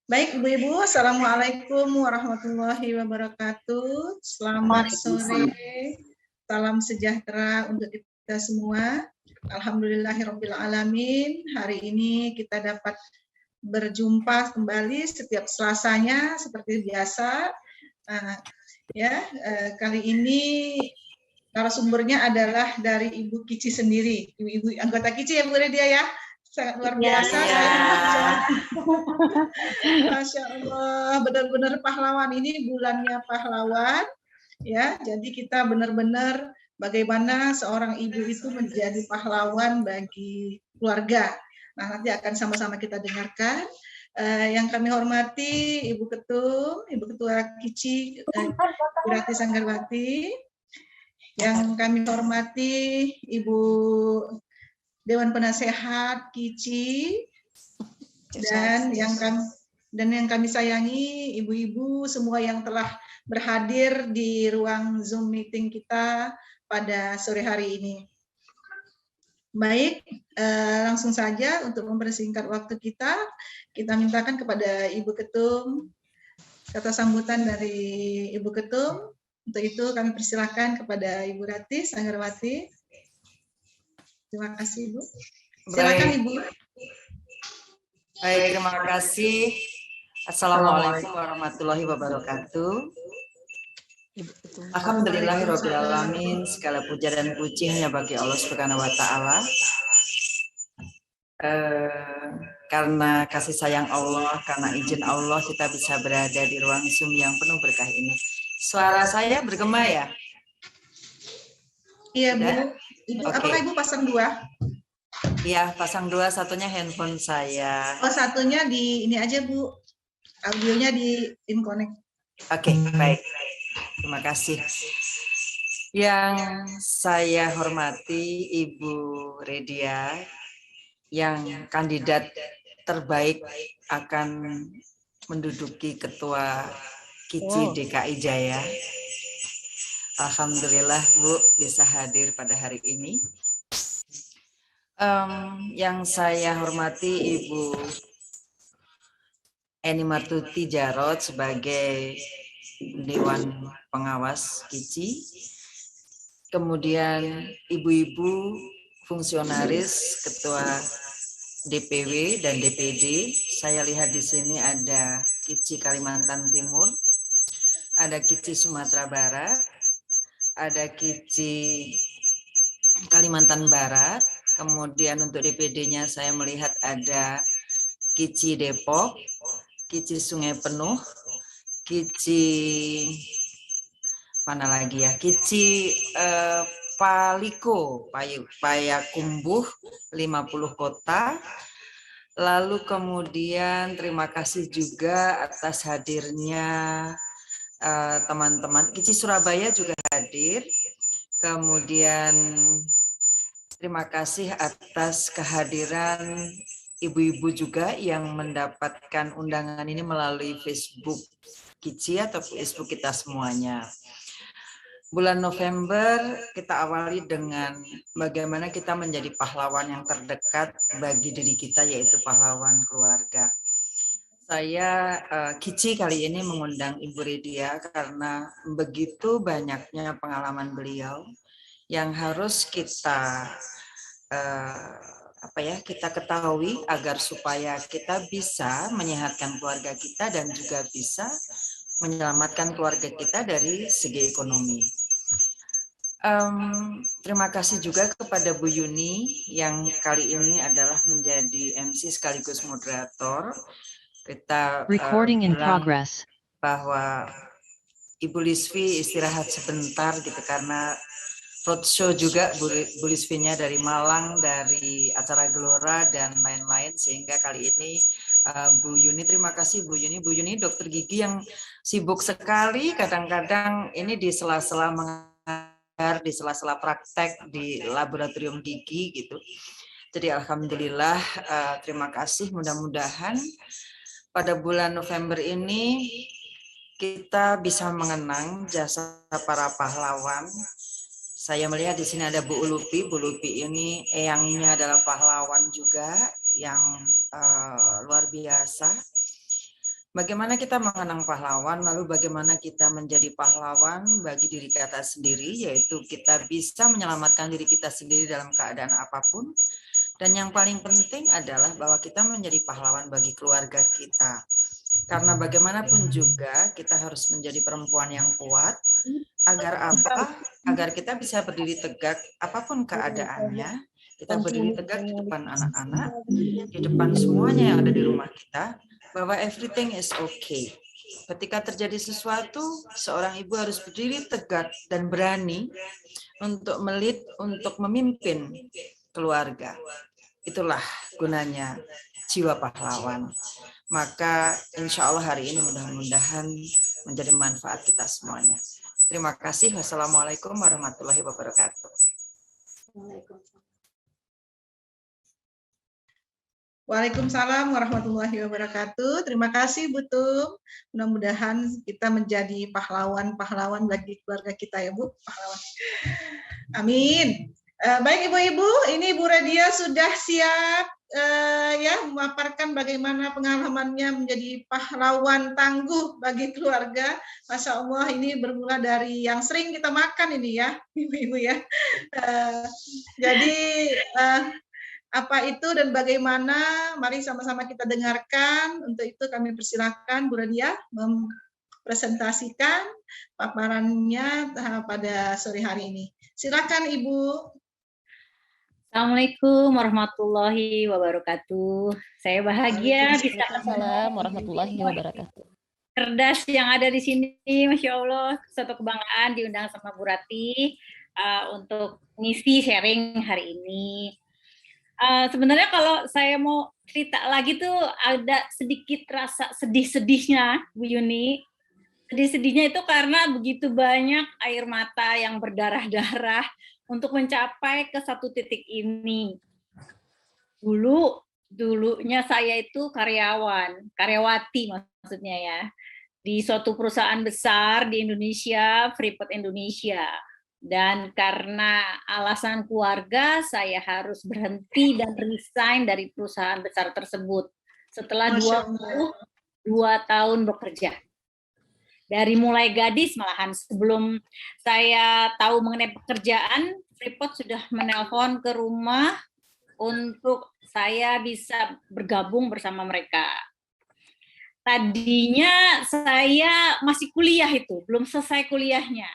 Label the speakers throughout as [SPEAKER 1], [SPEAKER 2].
[SPEAKER 1] Baik, Ibu-Ibu, Assalamualaikum warahmatullahi wabarakatuh. Selamat sore, salam sejahtera untuk kita semua. Alhamdulillahirrabbilalamin. Hari ini kita dapat berjumpa kembali setiap Selasanya seperti biasa. Kali ini narasumbernya adalah dari Ibu Kici sendiri, Ibu anggota Kici ya Bu Redia ya. Sangat luar biasa. Masya Allah, benar-benar pahlawan. Ini bulannya pahlawan, ya. Jadi kita benar-benar bagaimana seorang ibu itu menjadi pahlawan bagi keluarga. Nah, nanti akan sama-sama kita dengarkan. Yang kami hormati Ibu Ketum, Ibu Ketua Kici, Rati Sanggarwati. Yang kami hormati Ibu Dewan Penasehat Kici, dan yang kami sayangi ibu-ibu semua yang telah berhadir di ruang Zoom meeting kita pada sore hari ini. Baik, langsung saja untuk mempersingkat waktu kita mintakan kepada Ibu Ketum kata sambutan dari Ibu Ketum. Untuk itu kami persilahkan kepada Ibu Rati Sanggarwati. Terima kasih, Ibu. Silakan, Ibu.
[SPEAKER 2] Baik, terima kasih. Assalamualaikum warahmatullahi wabarakatuh. Alhamdulillahirrabbilalamin. Segala puja dan puji hanya bagi Allah Subhanahu wa Ta'ala. Karena kasih sayang Allah, karena izin Allah kita bisa berada di ruang Zoom yang penuh berkah ini. Suara saya bergema ya?
[SPEAKER 1] Iya, Bu. Ibu, okay. Apakah Ibu pasang 2?
[SPEAKER 2] Iya, pasang 2, satunya handphone saya.
[SPEAKER 1] Oh, satunya di ini aja, Bu. Audionya di inconnect.
[SPEAKER 2] Oke, baik. Terima kasih. Yang saya hormati Ibu Redia, yang kandidat terbaik akan menduduki Ketua Kici DKI Jaya. Alhamdulillah, Bu, bisa hadir pada hari ini. Yang saya hormati Ibu Eni Martuti Jarot sebagai Dewan Pengawas Kici, kemudian ibu-ibu fungsionaris Ketua DPW dan DPD. Saya lihat di sini ada Kici Kalimantan Timur, ada Kici Sumatera Barat, ada Kici Kalimantan Barat. Kemudian untuk DPD-nya saya melihat ada Kici Depok, Kici Sungai Penuh, Kici mana lagi ya? Kici Paliko, Payakumbuh, 50 kota. Lalu kemudian terima kasih juga atas hadirnya teman-teman. Kici Surabaya juga hadir. Kemudian terima kasih atas kehadiran ibu-ibu juga yang mendapatkan undangan ini melalui Facebook Kici atau Facebook kita semuanya. Bulan November kita awali dengan bagaimana kita menjadi pahlawan yang terdekat bagi diri kita, yaitu pahlawan keluarga. Saya Kici kali ini mengundang Ibu Redia karena begitu banyaknya pengalaman beliau yang harus kita kita ketahui agar supaya kita bisa menyehatkan keluarga kita dan juga bisa menyelamatkan keluarga kita dari segi ekonomi. Terima kasih juga kepada Bu Yuni yang kali ini adalah menjadi MC sekaligus moderator. Kita
[SPEAKER 3] recording in progress
[SPEAKER 2] bahwa Ibu Lisvi istirahat sebentar gitu karena roadshow juga Bu Lisvinya dari Malang, dari acara Gelora dan lain-lain, sehingga kali ini Bu Yuni, terima kasih Bu Yuni. Bu Yuni dokter gigi yang sibuk sekali, kadang-kadang ini di sela-sela mengajar, di sela-sela praktek di laboratorium gigi gitu. Jadi alhamdulillah, terima kasih. Mudah-mudahan pada bulan November ini kita bisa mengenang jasa para pahlawan. Saya melihat di sini ada Bu Ulupi. Bu Ulupi ini eyangnya adalah pahlawan juga yang luar biasa. Bagaimana kita mengenang pahlawan, lalu bagaimana kita menjadi pahlawan bagi diri kita sendiri, yaitu kita bisa menyelamatkan diri kita sendiri dalam keadaan apapun. Dan yang paling penting adalah bahwa kita menjadi pahlawan bagi keluarga kita. Karena bagaimanapun juga kita harus menjadi perempuan yang kuat, agar apa? Agar kita bisa berdiri tegak apapun keadaannya, kita berdiri tegak di depan anak-anak, di depan semuanya yang ada di rumah kita, bahwa everything is okay. Ketika terjadi sesuatu, seorang ibu harus berdiri tegak dan berani untuk untuk memimpin keluarga. Itulah gunanya jiwa pahlawan. Maka insya Allah hari ini mudah-mudahan menjadi manfaat kita semuanya. Terima kasih. Wassalamualaikum warahmatullahi wabarakatuh.
[SPEAKER 1] Waalaikumsalam warahmatullahi wabarakatuh. Terima kasih Bu Tum. Mudah-mudahan kita menjadi pahlawan-pahlawan bagi keluarga kita ya Bu. Pahlawan. Amin. Baik Ibu-Ibu, ini Bu Radia sudah siap ya memaparkan bagaimana pengalamannya menjadi pahlawan tangguh bagi keluarga. Masya Allah, ini bermula dari yang sering kita makan ini ya, Ibu-Ibu ya. Jadi apa itu dan bagaimana, mari sama-sama kita dengarkan. Untuk itu kami persilahkan Bu Radia mempresentasikan paparannya pada sore hari ini. Silakan Ibu.
[SPEAKER 3] Assalamualaikum warahmatullahi wabarakatuh. Saya bahagia bisa
[SPEAKER 4] Waalaikumsalam warahmatullahi wabarakatuh.
[SPEAKER 3] Cerdas yang ada di sini, Masya Allah, suatu kebanggaan diundang sama Bu Rati untuk ngisi sharing hari ini. Sebenarnya kalau saya mau cerita lagi tuh ada sedikit rasa sedih-sedihnya, Bu Yuni. Sedih-sedihnya itu karena begitu banyak air mata yang berdarah-darah untuk mencapai ke satu titik ini. Dulunya saya itu karyawati maksudnya ya, di suatu perusahaan besar di Indonesia, Freeport Indonesia. Dan karena alasan keluarga, saya harus berhenti dan resign dari perusahaan besar tersebut setelah 22 tahun bekerja. Dari mulai gadis, malahan sebelum saya tahu mengenai pekerjaan, Freeport sudah menelpon ke rumah untuk saya bisa bergabung bersama mereka. Tadinya saya masih kuliah itu, belum selesai kuliahnya.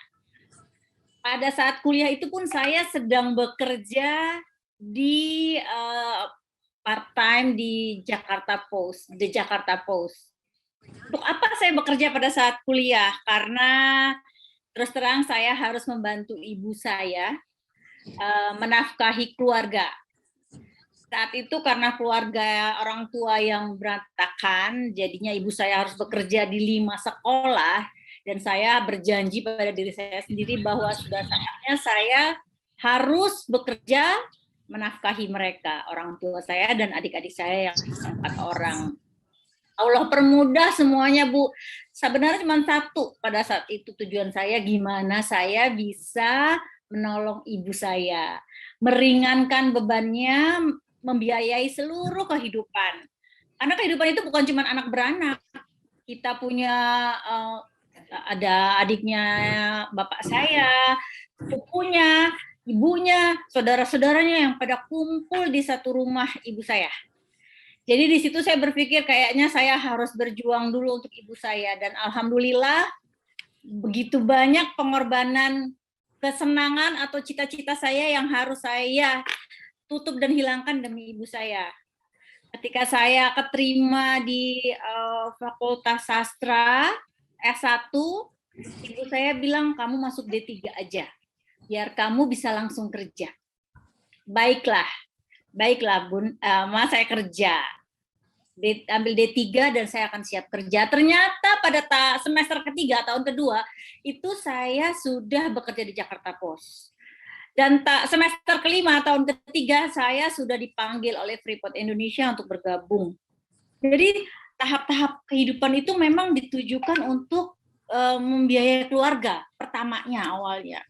[SPEAKER 3] Pada saat kuliah itu pun saya sedang bekerja di part-time di Jakarta Post, The Jakarta Post. Untuk apa saya bekerja pada saat kuliah? Karena terus terang saya harus membantu ibu saya menafkahi keluarga. Saat itu karena keluarga orang tua yang berantakan, jadinya ibu saya harus bekerja di 5 sekolah, dan saya berjanji pada diri saya sendiri bahwa sudah saatnya saya harus bekerja menafkahi mereka, orang tua saya dan adik-adik saya yang 4 orang. Allah permudah semuanya, Bu. Sebenarnya cuma satu pada saat itu tujuan saya, gimana saya bisa menolong ibu saya, meringankan bebannya, membiayai seluruh kehidupan. Karena kehidupan itu bukan cuma anak beranak. Kita punya ada adiknya bapak saya, sepupunya, ibunya, saudara-saudaranya yang pada kumpul di satu rumah ibu saya. Jadi di situ saya berpikir kayaknya saya harus berjuang dulu untuk ibu saya, dan alhamdulillah begitu banyak pengorbanan kesenangan atau cita-cita saya yang harus saya tutup dan hilangkan demi ibu saya. Ketika saya keterima di Fakultas Sastra S1, ibu saya bilang kamu masuk D3 aja, biar kamu bisa langsung kerja. Baiklah Bun, Mas, saya kerja. Ambil D3 dan saya akan siap kerja. Ternyata pada semester ketiga, tahun kedua, itu saya sudah bekerja di Jakarta Post. Dan semester kelima, tahun ketiga, saya sudah dipanggil oleh Freeport Indonesia untuk bergabung. Jadi tahap-tahap kehidupan itu memang ditujukan untuk membiayai keluarga pertamanya awalnya.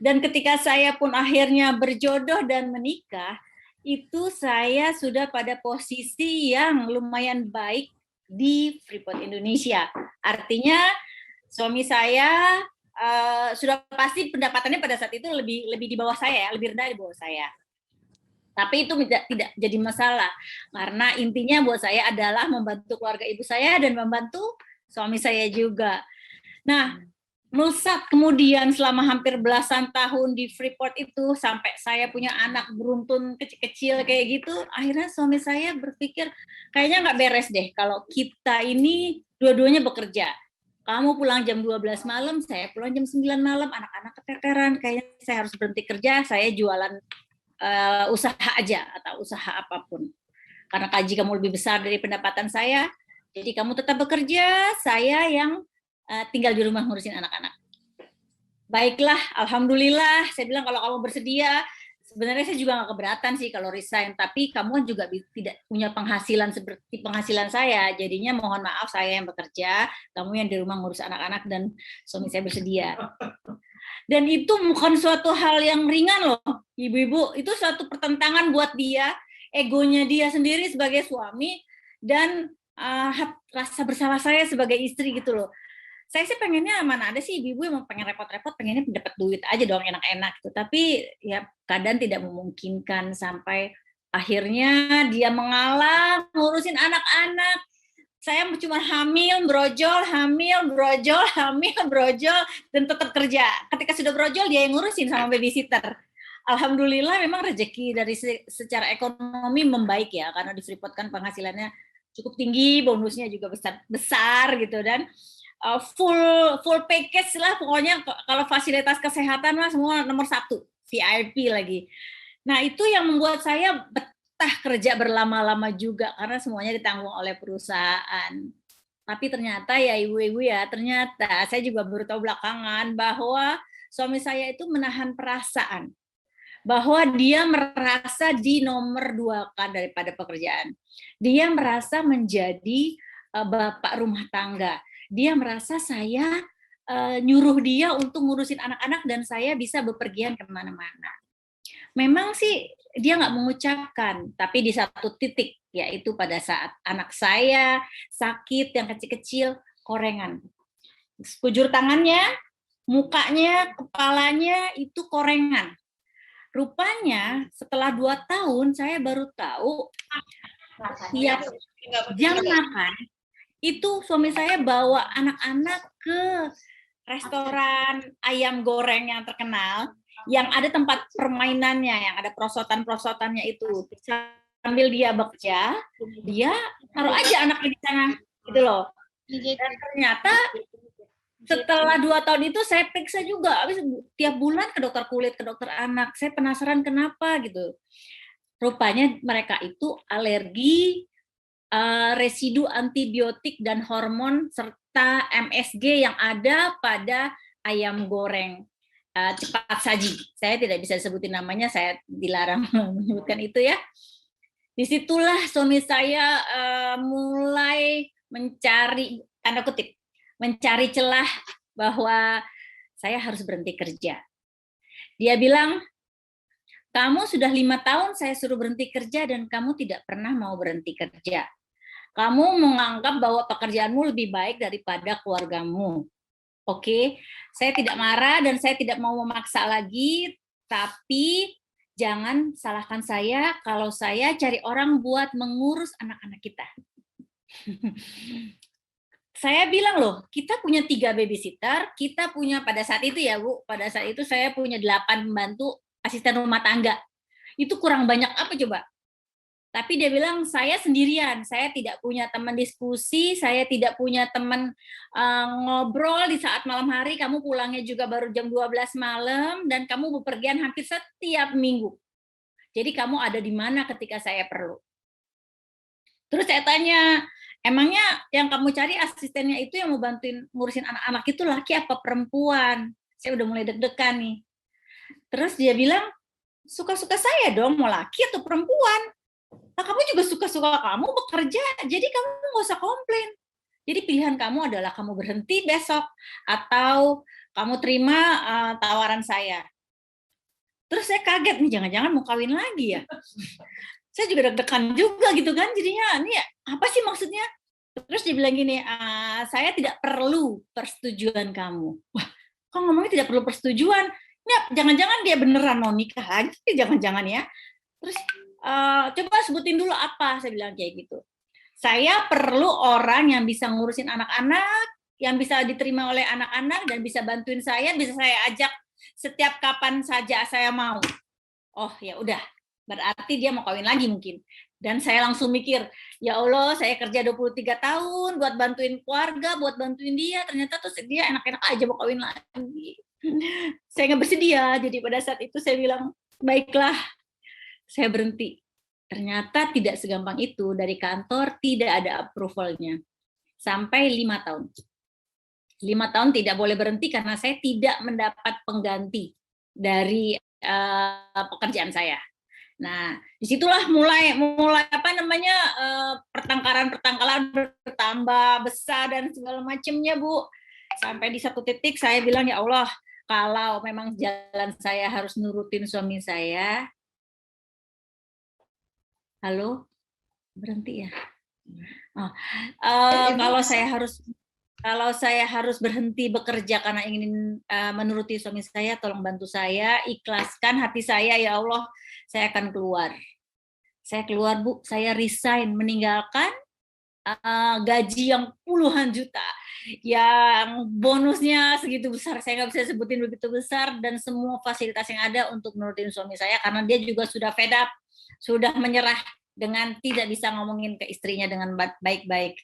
[SPEAKER 3] Dan ketika saya pun akhirnya berjodoh dan menikah, itu saya sudah pada posisi yang lumayan baik di Freeport Indonesia. Artinya suami saya sudah pasti pendapatannya pada saat itu lebih di bawah saya, lebih rendah di bawah saya. Tapi itu tidak jadi masalah, karena intinya buat saya adalah membantu keluarga ibu saya dan membantu suami saya juga. Nah, melesat kemudian selama hampir belasan tahun di Freeport itu, sampai saya punya anak beruntun kecil-kecil kayak gitu, akhirnya suami saya berpikir, kayaknya nggak beres deh kalau kita ini dua-duanya bekerja. Kamu pulang jam 12 malam, saya pulang jam 9 malam, anak-anak keteteran, kayaknya saya harus berhenti kerja, saya jualan usaha aja atau usaha apapun. Karena gaji kamu lebih besar dari pendapatan saya, jadi kamu tetap bekerja, saya yang tinggal di rumah ngurusin anak-anak. Baiklah, alhamdulillah, saya bilang kalau kamu bersedia, sebenarnya saya juga nggak keberatan sih kalau resign, tapi kamu juga tidak punya penghasilan seperti penghasilan saya, jadinya mohon maaf saya yang bekerja, kamu yang di rumah ngurus anak-anak dan suami saya bersedia. Dan itu bukan suatu hal yang ringan loh, ibu-ibu. Itu suatu pertentangan buat dia, egonya dia sendiri sebagai suami, dan rasa bersalah saya sebagai istri gitu loh. Saya sih pengennya, mana ada sih ibu-ibu yang pengen repot-repot, pengennya dapat duit aja dong, enak-enak gitu. Tapi ya keadaan tidak memungkinkan, sampai akhirnya dia mengalah ngurusin anak-anak. Saya cuma hamil, brojol, dan tetap kerja. Ketika sudah brojol, dia yang ngurusin sama babysitter. Alhamdulillah memang rezeki dari secara ekonomi membaik ya, karena di Freeport kan penghasilannya cukup tinggi, bonusnya juga besar gitu, dan full package lah pokoknya. Kalau fasilitas kesehatan lah semua nomor 1, VIP lagi. Nah itu yang membuat saya kerja berlama-lama juga, karena semuanya ditanggung oleh perusahaan. Tapi ternyata ya ibu-ibu ya, ternyata saya juga baru tahu belakangan bahwa suami saya itu menahan perasaan, bahwa dia merasa di nomor 2-kan daripada pekerjaan. Dia merasa menjadi bapak rumah tangga. Dia merasa saya nyuruh dia untuk ngurusin anak-anak dan saya bisa bepergian kemana-mana. Memang sih dia nggak mengucapkan, tapi di satu titik, yaitu pada saat anak saya sakit yang kecil-kecil, korengan. Sekujur tangannya, mukanya, kepalanya itu korengan. Rupanya setelah 2 tahun saya baru tahu tiap jam makan itu suami saya bawa anak-anak ke restoran ayam goreng yang terkenal, yang ada tempat permainannya, yang ada prosotan-prosotannya itu. Sambil dia bekerja, dia taruh aja anaknya di sana, gitu loh. Dan ternyata setelah 2 tahun itu saya periksa juga, habis tiap bulan ke dokter kulit, ke dokter anak. Saya penasaran kenapa gitu. Rupanya mereka itu alergi residu antibiotik dan hormon serta MSG yang ada pada ayam goreng cepat saji. Saya tidak bisa sebutin namanya, saya dilarang menyebutkan itu ya. Disitulah suami saya mulai mencari, tanda kutip, mencari celah bahwa saya harus berhenti kerja. Dia bilang, kamu sudah 5 tahun saya suruh berhenti kerja dan kamu tidak pernah mau berhenti kerja. Kamu menganggap bahwa pekerjaanmu lebih baik daripada keluargamu. Oke, saya tidak marah dan saya tidak mau memaksa lagi, tapi jangan salahkan saya kalau saya cari orang buat mengurus anak-anak kita. Saya bilang loh, kita punya 3 babysitter, kita punya pada saat itu ya Bu, pada saat itu saya punya 8 pembantu asisten rumah tangga. Itu kurang banyak apa coba? Tapi dia bilang, saya sendirian, saya tidak punya teman diskusi, saya tidak punya teman ngobrol di saat malam hari, kamu pulangnya juga baru jam 12 malam, dan kamu bepergian hampir setiap minggu. Jadi kamu ada di mana ketika saya perlu? Terus saya tanya, emangnya yang kamu cari asistennya itu yang mau bantuin ngurusin anak-anak itu laki apa perempuan? Saya udah mulai deg-degan nih. Terus dia bilang, suka-suka saya dong, mau laki atau perempuan. Nah, kamu juga suka-suka kamu bekerja, jadi kamu nggak usah komplain. Jadi pilihan kamu adalah kamu berhenti besok, atau kamu terima tawaran saya. Terus saya kaget nih, jangan-jangan mau kawin lagi ya. Saya juga deg-degan juga gitu kan, jadinya ini apa sih maksudnya? Terus dia bilang gini, saya tidak perlu persetujuan kamu. Wah, kok ngomongnya tidak perlu persetujuan? Ya, jangan-jangan dia beneran mau nikah lagi, jangan-jangan ya. Terus coba sebutin dulu apa, saya bilang kayak gitu. Saya perlu orang yang bisa ngurusin anak-anak, yang bisa diterima oleh anak-anak, dan bisa bantuin saya, bisa saya ajak setiap kapan saja saya mau. Oh ya udah, berarti dia mau kawin lagi mungkin. Dan saya langsung mikir, ya Allah, saya kerja 23 tahun buat bantuin keluarga, buat bantuin dia, ternyata tuh dia enak-enak aja mau kawin lagi. Saya nggak bersedia, jadi pada saat itu saya bilang, baiklah, saya berhenti. Ternyata tidak segampang itu, dari kantor tidak ada approval-nya. Sampai 5 tahun. 5 tahun tidak boleh berhenti karena saya tidak mendapat pengganti dari pekerjaan saya. Nah, disitulah mulai apa namanya pertengkaran bertambah besar dan segala macamnya, Bu. Sampai di satu titik saya bilang, ya Allah, kalau memang jalan saya harus nurutin suami saya. Halo, berhenti ya. Kalau saya harus berhenti bekerja karena ingin menuruti suami saya, tolong bantu saya, ikhlaskan hati saya, ya Allah, saya akan keluar. Saya keluar, Bu, saya resign, meninggalkan gaji yang puluhan juta, yang bonusnya segitu besar, saya nggak bisa sebutin begitu besar, dan semua fasilitas yang ada untuk menurutin suami saya, karena dia juga sudah fed up, sudah menyerah dengan tidak bisa ngomongin ke istrinya dengan baik-baik.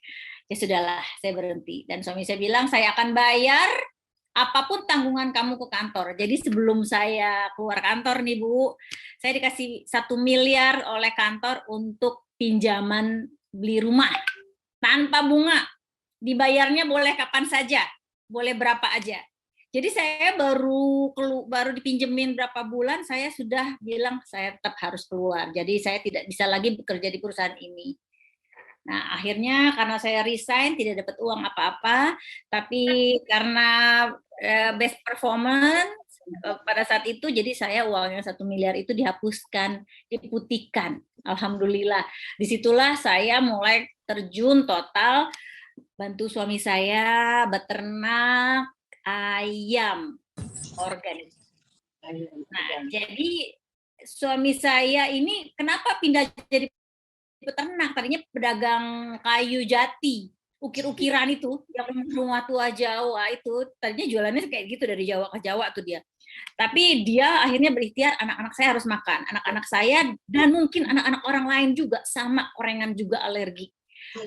[SPEAKER 3] Ya sudahlah, saya berhenti. Dan suami saya bilang, saya akan bayar apapun tanggungan kamu ke kantor. Jadi sebelum saya keluar kantor nih, Bu, saya dikasih 1 miliar oleh kantor untuk pinjaman beli rumah. Tanpa bunga. Dibayarnya boleh kapan saja. Boleh berapa aja. Jadi saya baru dipinjemin berapa bulan, saya sudah bilang saya tetap harus keluar. Jadi saya tidak bisa lagi bekerja di perusahaan ini. Nah, akhirnya karena saya resign, tidak dapat uang apa-apa, tapi karena best performance pada saat itu, jadi saya uangnya 1 miliar itu dihapuskan, diputihkan. Alhamdulillah. Disitulah saya mulai terjun total, bantu suami saya beternak ayam organik. Nah, jadi suami saya ini kenapa pindah jadi peternak, tadinya pedagang kayu jati, ukir-ukiran itu, yang rumah tua Jawa itu, tadinya jualannya kayak gitu dari Jawa ke Jawa tuh dia. Tapi dia akhirnya berikhtiar, anak-anak saya harus makan, anak-anak saya dan mungkin anak-anak orang lain juga sama, orengan juga alergi.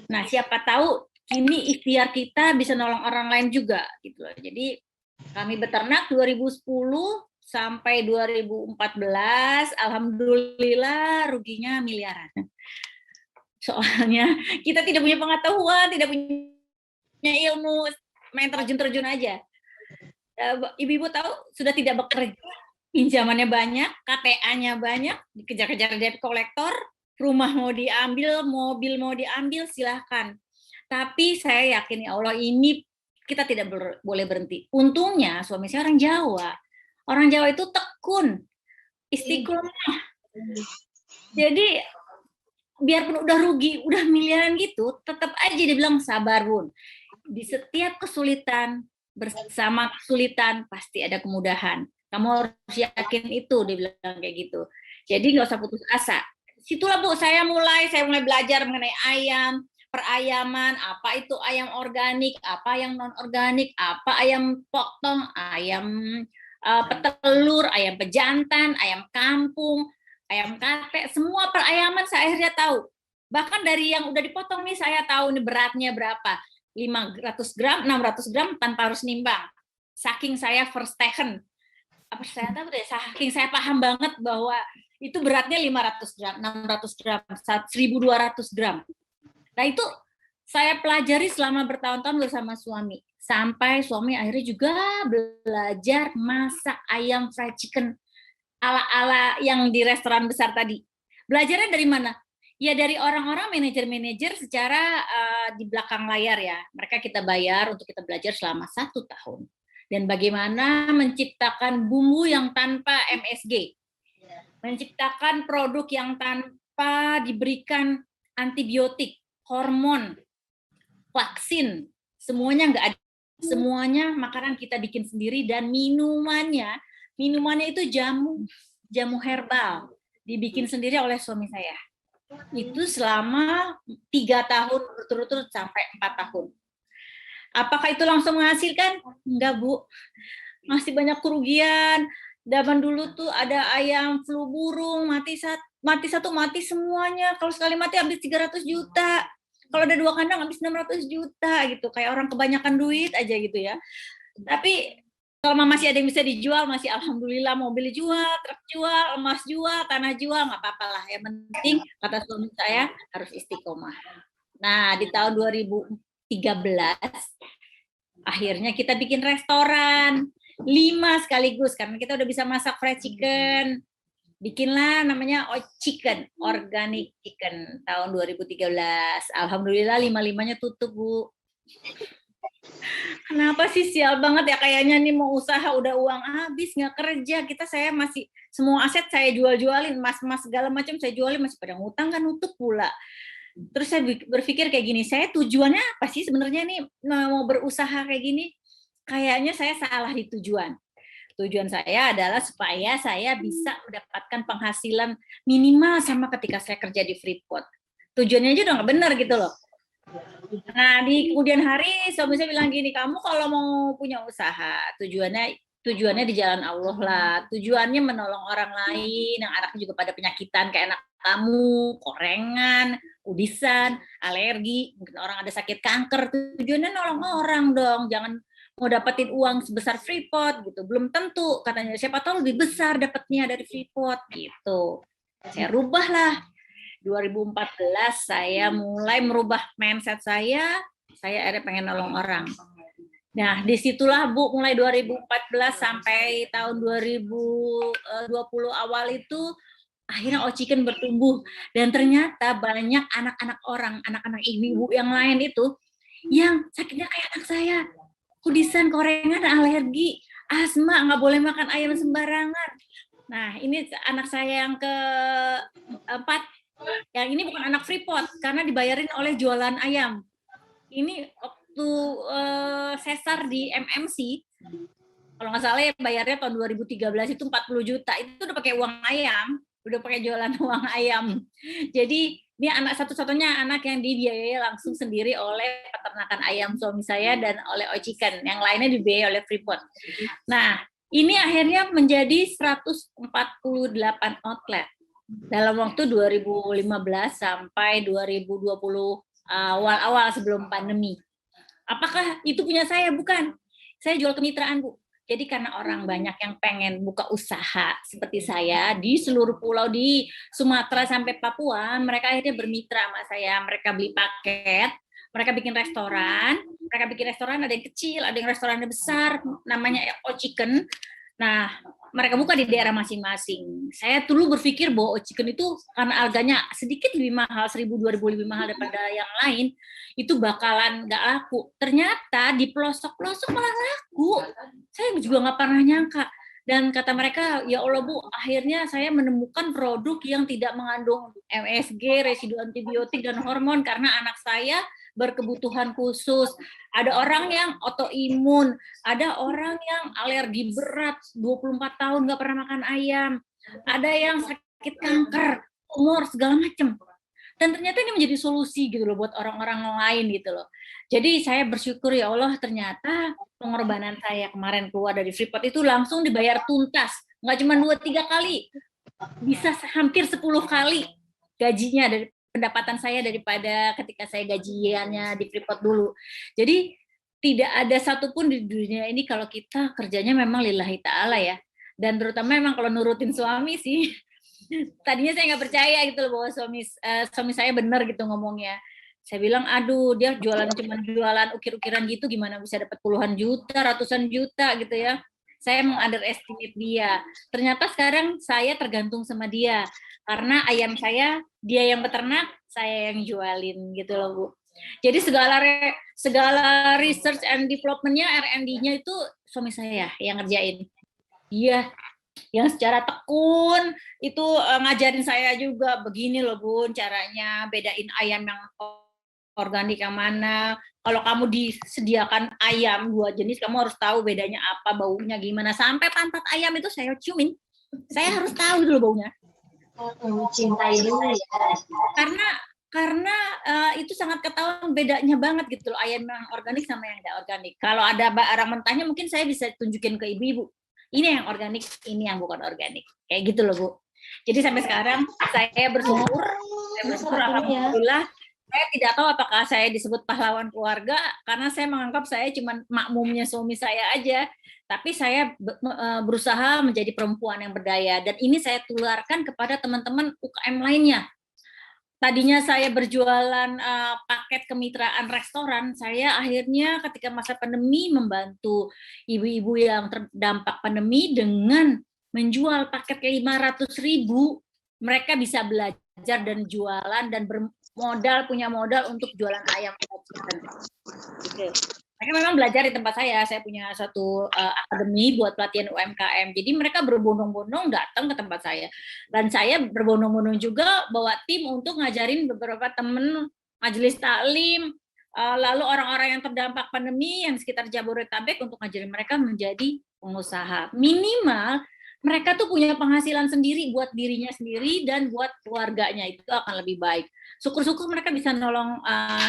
[SPEAKER 3] Nah, siapa tahu ini ikhtiar kita bisa nolong orang lain juga gitu loh. Jadi kami beternak 2010 sampai 2014, alhamdulillah ruginya miliaran. Soalnya kita tidak punya pengetahuan, tidak punya ilmu, main terjun-terjun aja. Ibu-ibu tahu sudah tidak bekerja, pinjamannya banyak, KTA-nya banyak, dikejar-kejar debt collector, rumah mau diambil, mobil mau diambil, silahkan. Tapi saya yakin, ya Allah, ini kita tidak boleh berhenti. Untungnya suami saya orang Jawa. Orang Jawa itu tekun, istiqomah. Jadi biarpun udah rugi, udah miliaran gitu, tetap aja dia bilang sabar, Bun. Di setiap kesulitan, bersama kesulitan, pasti ada kemudahan. Kamu harus yakin itu, dia bilang kayak gitu. Jadi nggak usah putus asa. Situlah, Bu, saya mulai belajar mengenai ayam, perayaman, apa itu ayam organik, apa yang non-organik, apa ayam potong, ayam petelur, ayam pejantan, ayam kampung, ayam kate, semua perayaman saya akhirnya tahu. Bahkan dari yang udah dipotong nih saya tahu nih beratnya berapa. 500 gram, 600 gram tanpa harus nimbang. Saking saya first taken. Apa saya tahu deh, saking saya paham banget bahwa itu beratnya 500 gram, 600 gram, 1.200 gram. Nah itu saya pelajari selama bertahun-tahun bersama suami. Sampai suami akhirnya juga belajar masak ayam fried chicken ala-ala yang di restoran besar tadi. Belajarnya dari mana? Ya dari orang-orang manajer-manajer secara di belakang layar ya. Mereka kita bayar untuk kita belajar selama 1 tahun. Dan bagaimana menciptakan bumbu yang tanpa MSG. Menciptakan produk yang tanpa diberikan antibiotik, hormon. vaksin, semuanya nggak ada. Semuanya makanan kita bikin sendiri dan minumannya itu jamu herbal dibikin sendiri oleh suami saya. Itu selama 3 tahun berturut-turut sampai 4 tahun. Apakah itu langsung menghasilkan? Enggak, Bu. Masih banyak kerugian. Zaman dulu tuh ada ayam flu burung, mati satu mati semuanya. Kalau sekali mati habis 300 juta. Kalau ada 2 kandang habis 600 juta gitu. Kayak orang kebanyakan duit aja gitu ya. Tapi kalau masih ada yang bisa dijual, masih alhamdulillah, mobil jual, truk jual, emas jual, tanah jual, nggak apa-apa lah. Yang penting kata suami saya harus istiqomah. Nah, di tahun 2013 akhirnya kita bikin restoran 5 sekaligus karena kita udah bisa masak fried chicken. Bikinlah namanya Chicken, Organic Chicken tahun 2013. Alhamdulillah 5-5-nya tutup, Bu. Kenapa sih sial banget ya, kayaknya nih mau usaha udah uang habis, nggak kerja. Saya masih semua aset saya jual-jualin, emas segala macam saya jualin, masih pada ngutang kan, nutup pula. Terus saya berpikir kayak gini, saya tujuannya apa sih sebenarnya nih mau berusaha kayak gini? Kayaknya saya salah di tujuan. Tujuan saya adalah supaya saya bisa mendapatkan penghasilan minimal sama ketika saya kerja di Freeport. Tujuannya aja udah nggak benar gitu loh. Nah, di kemudian hari suami saya bilang gini, kamu kalau mau punya usaha, tujuannya di jalan Allah lah. Tujuannya menolong orang lain yang anaknya juga pada penyakitan kayak anak kamu, korengan, udisan, alergi, mungkin orang ada sakit kanker. Tujuannya nolong orang dong, jangan mau dapetin uang sebesar Freeport gitu. Belum tentu, katanya siapa tahu lebih besar dapatnya dari Freeport gitu. Saya rubahlah. 2014 saya mulai merubah mindset saya akhirnya pengen nolong orang. Nah, disitulah Bu, mulai 2014 sampai tahun 2020 awal itu akhirnya Chicken bertumbuh dan ternyata banyak anak-anak ibu-ibu yang lain itu yang sakitnya kayak anak saya, kudisan, korengan, alergi, asma, nggak boleh makan ayam sembarangan. Nah, ini anak saya yang keempat. Yang ini bukan anak Freeport karena dibayarin oleh jualan ayam. Ini waktu sesar di MMC, kalau nggak salah ya bayarnya tahun 2013 itu 40 juta. Itu udah pakai uang ayam, udah pakai jualan uang ayam. Jadi ini anak satu-satunya anak yang dibiayai langsung sendiri oleh peternakan ayam suami saya dan oleh Chicken. Yang lainnya dibiayai oleh Freeport. Nah, ini akhirnya menjadi 148 outlet. Dalam waktu 2015 sampai 2020 awal-awal sebelum pandemi. Apakah itu punya saya? Bukan. Saya jual kemitraan, Bu. Jadi karena orang banyak yang pengen buka usaha seperti saya di seluruh pulau di Sumatera sampai Papua, mereka akhirnya bermitra sama saya. Mereka beli paket, mereka bikin restoran ada yang kecil, ada yang restorannya besar, namanya Chicken. Nah, mereka buka di daerah masing-masing. Saya dulu berpikir bahwa Chicken itu karena harganya sedikit lebih mahal, 1.000-2.000 lebih mahal daripada yang lain, itu bakalan nggak laku. Ternyata di pelosok-pelosok malah laku. Saya juga nggak pernah nyangka. Dan kata mereka, ya Allah Bu, akhirnya saya menemukan produk yang tidak mengandung MSG, residu antibiotik, dan hormon karena anak saya berkebutuhan khusus. Ada orang yang autoimun, ada orang yang alergi berat, 24 tahun nggak pernah makan ayam, ada yang sakit kanker, tumor, segala macam. Dan ternyata ini menjadi solusi gitu loh buat orang-orang lain gitu loh. Jadi saya bersyukur ya Allah, ternyata pengorbanan saya kemarin keluar dari Freeport itu langsung dibayar tuntas. Nggak cuma 2-3 kali, bisa hampir 10 kali gajinya dari pendapatan saya daripada ketika saya gajiannya di Freeport dulu. Jadi tidak ada satupun di dunia ini kalau kita kerjanya memang lillahi ta'ala ya. Dan terutama memang kalau nurutin suami sih, tadinya saya nggak percaya gitu loh bahwa suami saya benar gitu ngomongnya. Saya bilang, aduh dia cuma jualan ukir-ukiran gitu, gimana bisa dapat puluhan juta, ratusan juta gitu ya. Saya meng-underestimate dia. Ternyata sekarang saya tergantung sama dia. Karena ayam saya, dia yang beternak, saya yang jualin gitu loh Bu. Jadi segala research and development-nya, R&D-nya itu suami saya yang ngerjain. Dia yang secara tekun itu ngajarin saya juga begini loh Bun caranya bedain ayam yang organik yang mana. Kalau kamu disediakan ayam 2 jenis, kamu harus tahu bedanya apa, baunya gimana. Sampai pantat ayam itu saya ciumin. Saya harus tahu dulu baunya.
[SPEAKER 5] Cintai dulu ya.
[SPEAKER 3] Karena itu sangat ketahuan bedanya banget gitu loh, ayam yang organik sama yang tidak organik. Kalau ada barang mentahnya mungkin saya bisa tunjukin ke ibu-ibu. Ini yang organik, ini yang bukan organik. Kayak gitu loh, Bu. Jadi sampai sekarang saya bersyukur alhamdulillah. Saya tidak tahu apakah saya disebut pahlawan keluarga karena saya menganggap saya cuma makmumnya suami saya aja. Tapi saya berusaha menjadi perempuan yang berdaya dan ini saya tularkan kepada teman-teman UKM lainnya. Tadinya saya berjualan paket kemitraan restoran, saya akhirnya ketika masa pandemi membantu ibu-ibu yang terdampak pandemi dengan menjual paket 500.000, mereka bisa belajar dan jualan dan punya modal untuk jualan ayam. Gitu. Mereka memang belajar di tempat saya punya satu akademi buat pelatihan UMKM. Jadi mereka berbondong-bondong datang ke tempat saya. Dan saya berbondong-bondong juga bawa tim untuk ngajarin beberapa teman majelis taklim, lalu orang-orang yang terdampak pandemi yang sekitar Jabodetabek untuk ngajarin mereka menjadi pengusaha. Minimal mereka tuh punya penghasilan sendiri buat dirinya sendiri dan buat keluarganya, itu akan lebih baik. Syukur-syukur mereka bisa nolong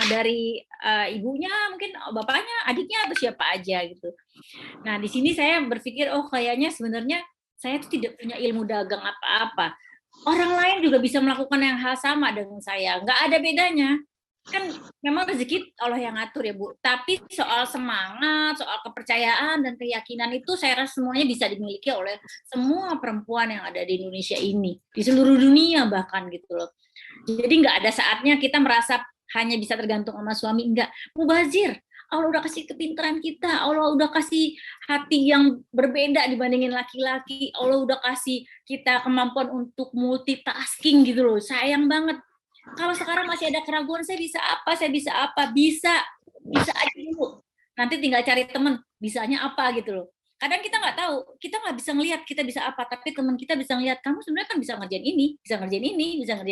[SPEAKER 3] dari ibunya, mungkin bapaknya, adiknya, atau siapa aja gitu. Nah di sini saya berpikir, oh kayaknya sebenarnya saya tuh tidak punya ilmu dagang apa-apa. Orang lain juga bisa melakukan yang hal sama dengan saya, nggak ada bedanya. Kan memang rezeki Allah yang ngatur ya Bu, tapi soal semangat, soal kepercayaan dan keyakinan itu saya rasa semuanya bisa dimiliki oleh semua perempuan yang ada di Indonesia ini, di seluruh dunia bahkan gitu loh. Jadi nggak ada saatnya kita merasa hanya bisa tergantung sama suami, enggak. Mubazir, Allah udah kasih kepintaran kita, Allah udah kasih hati yang berbeda dibandingin laki-laki, Allah udah kasih kita kemampuan untuk multitasking gitu loh, sayang banget. Kalau sekarang masih ada keraguan, saya bisa apa, bisa aja dulu. Nanti tinggal cari teman, bisanya apa gitu loh. Kadang kita nggak tahu, kita nggak bisa ngelihat kita bisa apa, tapi teman kita bisa ngelihat, kamu sebenarnya kan bisa ngerjain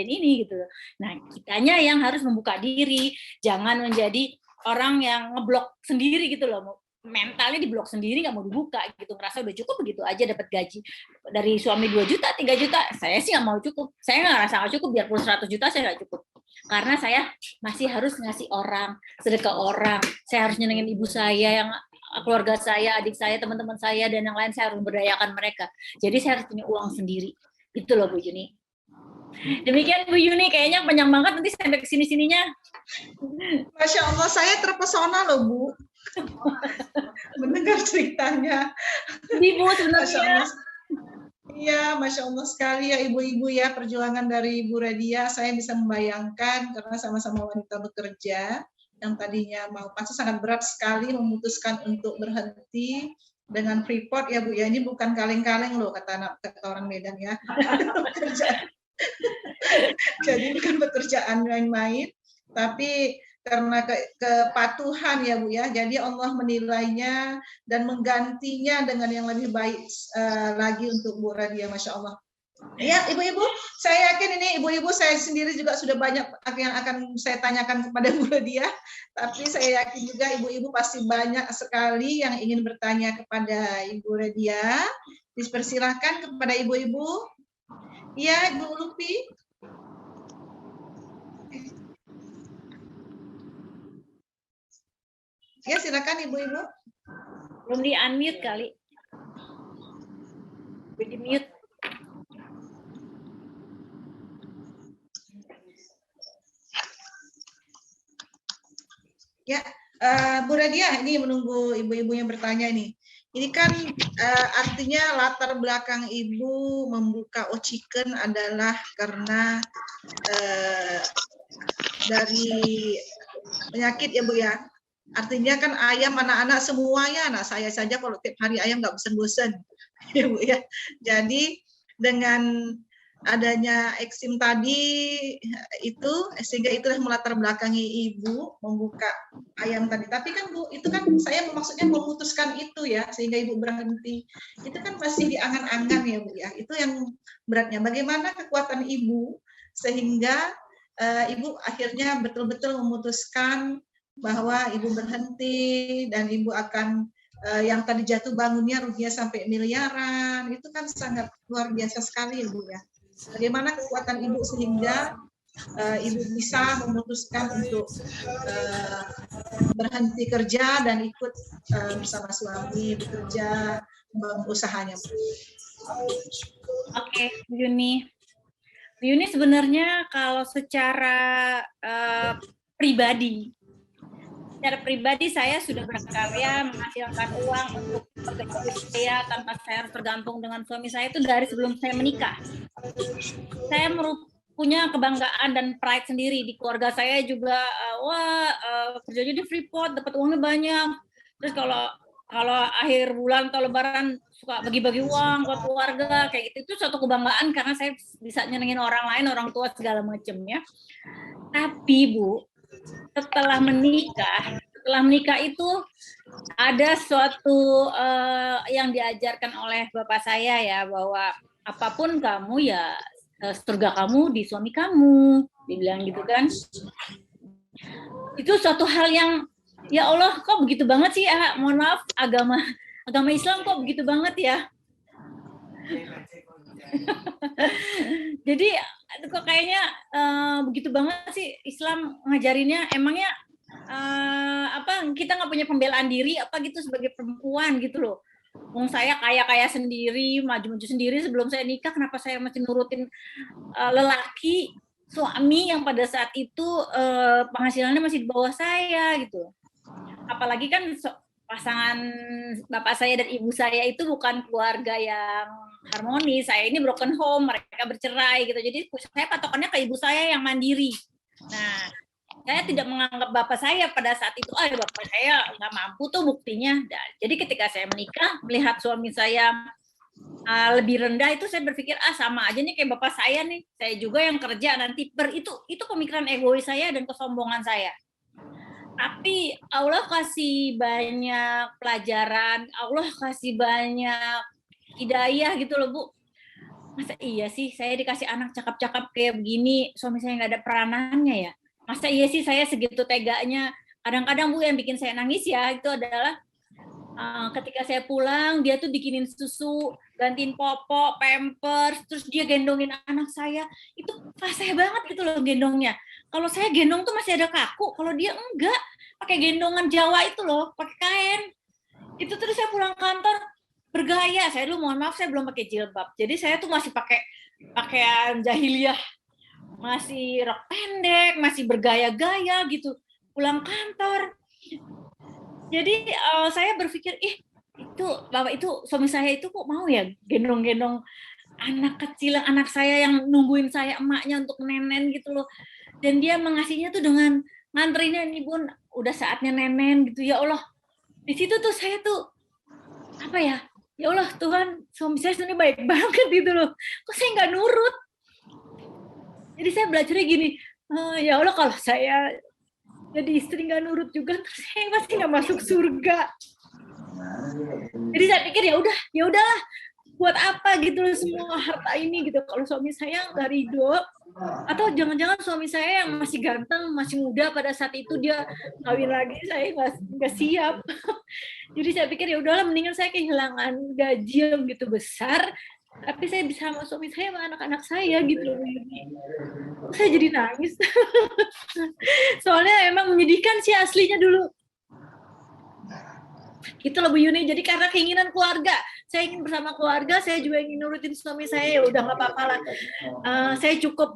[SPEAKER 3] ini gitu loh. Nah, kitanya yang harus membuka diri, jangan menjadi orang yang ngeblok sendiri gitu loh. Mentalnya diblok sendiri, nggak mau dibuka gitu, ngerasa udah cukup begitu aja dapat gaji dari suami 2 juta, 3 juta, saya sih nggak mau cukup, saya nggak ngerasa nggak cukup, biarpun 100 juta saya nggak cukup, karena saya masih harus ngasih orang, sedekah orang, saya harus nyenengin ibu saya, yang keluarga saya, adik saya, teman-teman saya, dan yang lain saya harus memberdayakan mereka, jadi saya harus punya uang sendiri, itu loh Bu Yuni. Demikian Bu Yuni, kayaknya panjang banget nanti sampai kesini-sininya.
[SPEAKER 1] Masya Allah, saya terpesona loh Bu. Mendengar ceritanya.
[SPEAKER 3] Ibu sebenarnya.
[SPEAKER 1] Iya, Masya Allah sekali ya ibu-ibu ya, perjuangan dari Ibu Radia, saya bisa membayangkan karena sama-sama wanita bekerja, yang tadinya mau pasti sangat berat sekali memutuskan untuk berhenti dengan Freeport ya Bu ya, ini bukan kaleng-kaleng loh kata orang Medan ya. Jadi bukan pekerjaan main-main, tapi karena kepatuhan ya Bu ya, jadi Allah menilainya dan menggantinya dengan yang lebih baik lagi untuk Bu Radia, Masya Allah. Ya ibu-ibu, saya yakin ini ibu-ibu saya sendiri juga sudah banyak yang akan saya tanyakan kepada Bu Radia, tapi saya yakin juga ibu-ibu pasti banyak sekali yang ingin bertanya kepada Ibu Radia. Dipersilahkan kepada ibu-ibu. Ya, Ibu Lupi. Ya, silakan ibu-ibu.
[SPEAKER 3] Belum di-unmute kali. Di-mute.
[SPEAKER 1] Ya, Bu Radia, ini menunggu ibu-ibu yang bertanya ini. Ini kan artinya latar belakang Ibu membuka Ochiken adalah karena dari penyakit ya Bu ya. Artinya kan ayam anak-anak semuanya, anak saya saja kalau tiap hari ayam nggak bosan-bosan, ya Bu ya. Jadi dengan adanya eksim tadi itu sehingga itulah melatar belakangi Ibu membuka ayam tadi. Tapi kan Bu, itu kan saya maksudnya memutuskan itu ya sehingga Ibu berhenti. Itu kan masih di angan-angan ya Bu ya. Itu yang beratnya. Bagaimana kekuatan Ibu sehingga Ibu akhirnya betul-betul memutuskan bahwa Ibu berhenti dan Ibu akan yang tadi jatuh bangunnya ruginya sampai miliaran, itu kan sangat luar biasa sekali Ibu ya. Bagaimana kekuatan Ibu sehingga Ibu bisa memutuskan untuk berhenti kerja dan ikut bersama suami bekerja membangun usahanya.
[SPEAKER 3] Oke, Bu Yuni. Bu Yuni sebenarnya kalau secara pribadi saya sudah berkarya menghasilkan uang untuk kehidupan saya tanpa saya harus tergantung dengan suami saya itu dari sebelum saya menikah. Saya punya kebanggaan dan pride sendiri di keluarga saya juga. Kerjanya di Freeport, dapat uangnya banyak. Terus kalau akhir bulan atau Lebaran suka bagi-bagi uang buat keluarga kayak gitu, itu suatu kebanggaan karena saya bisa nyenengin orang lain, orang tua segala macam ya. Tapi Bu, setelah menikah itu ada suatu yang diajarkan oleh bapak saya ya, bahwa apapun kamu ya surga kamu di suami kamu, dibilang gitu kan. Itu suatu hal yang ya Allah kok begitu banget sih ya, mohon maaf, agama Islam kok begitu banget ya. Jadi kok kayaknya begitu banget sih Islam ngajarinnya. Emangnya kita nggak punya pembelaan diri apa gitu sebagai perempuan gitu loh. Wong saya kaya sendiri, maju-maju sendiri sebelum saya nikah, kenapa saya masih nurutin lelaki suami yang pada saat itu penghasilannya masih di bawah saya gitu. Apalagi kan pasangan bapak saya dan ibu saya itu bukan keluarga yang harmonis. Saya ini broken home, mereka bercerai gitu. Jadi saya patokannya ke ibu saya yang mandiri. Nah, saya tidak menganggap bapak saya pada saat itu, bapak saya nggak mampu tuh buktinya. Jadi ketika saya menikah, melihat suami saya lebih rendah, itu saya berpikir sama aja nih kayak bapak saya nih. Saya juga yang kerja nanti. Itu pemikiran egois saya dan kesombongan saya. Tapi Allah kasih banyak pelajaran, Allah kasih banyak hidayah gitu loh Bu. Masa iya sih saya dikasih anak cakep-cakep kayak begini, suami saya nggak ada peranannya ya? Masa iya sih saya segitu teganya? Kadang-kadang Bu yang bikin saya nangis ya, itu adalah ketika saya pulang, dia tuh bikinin susu, gantiin popok, pampers, terus dia gendongin anak saya. Itu fasih banget gitu loh gendongnya. Kalau saya gendong tuh masih ada kaku, kalau dia enggak, pakai gendongan Jawa itu loh, pakai kain. Itu terus saya pulang kantor bergaya. Saya dulu mohon maaf saya belum pakai jilbab. Jadi saya tuh masih pakai pakaian jahiliyah. Masih rok pendek, masih bergaya-gaya gitu. Pulang kantor. Jadi saya berpikir, itu bapak itu suami saya itu kok mau ya gendong-gendong anak kecil, anak saya yang nungguin saya emaknya untuk nenen gitu loh. Dan dia mengasihnya tuh dengan nganterinnya, nih Bun, udah saatnya nenen gitu. Ya Allah, di situ tuh saya tuh ya Allah Tuhan, suami saya sebenarnya baik banget gitu loh. Kok saya nggak nurut? Jadi saya belajarnya gini, ya Allah kalau saya jadi istri nggak nurut juga, terus saya pasti nggak masuk surga. Jadi saya pikir ya udahlah, buat apa gitu loh semua harta ini gitu kalau suami saya nggak ridho, atau jangan-jangan suami saya yang masih ganteng, masih muda pada saat itu dia kawin lagi, saya nggak siap. Jadi saya pikir ya udahlah, mendingan saya kehilangan gaji yang gitu besar, tapi saya bisa sama suami saya sama anak-anak saya gitu loh. Saya jadi nangis. Soalnya emang menyedihkan sih aslinya dulu. Gitu loh Bu Yuni. Jadi karena keinginan keluarga, saya ingin bersama keluarga, saya juga ingin nurutin suami saya, ya udah nggak apa-apa lah. Saya cukup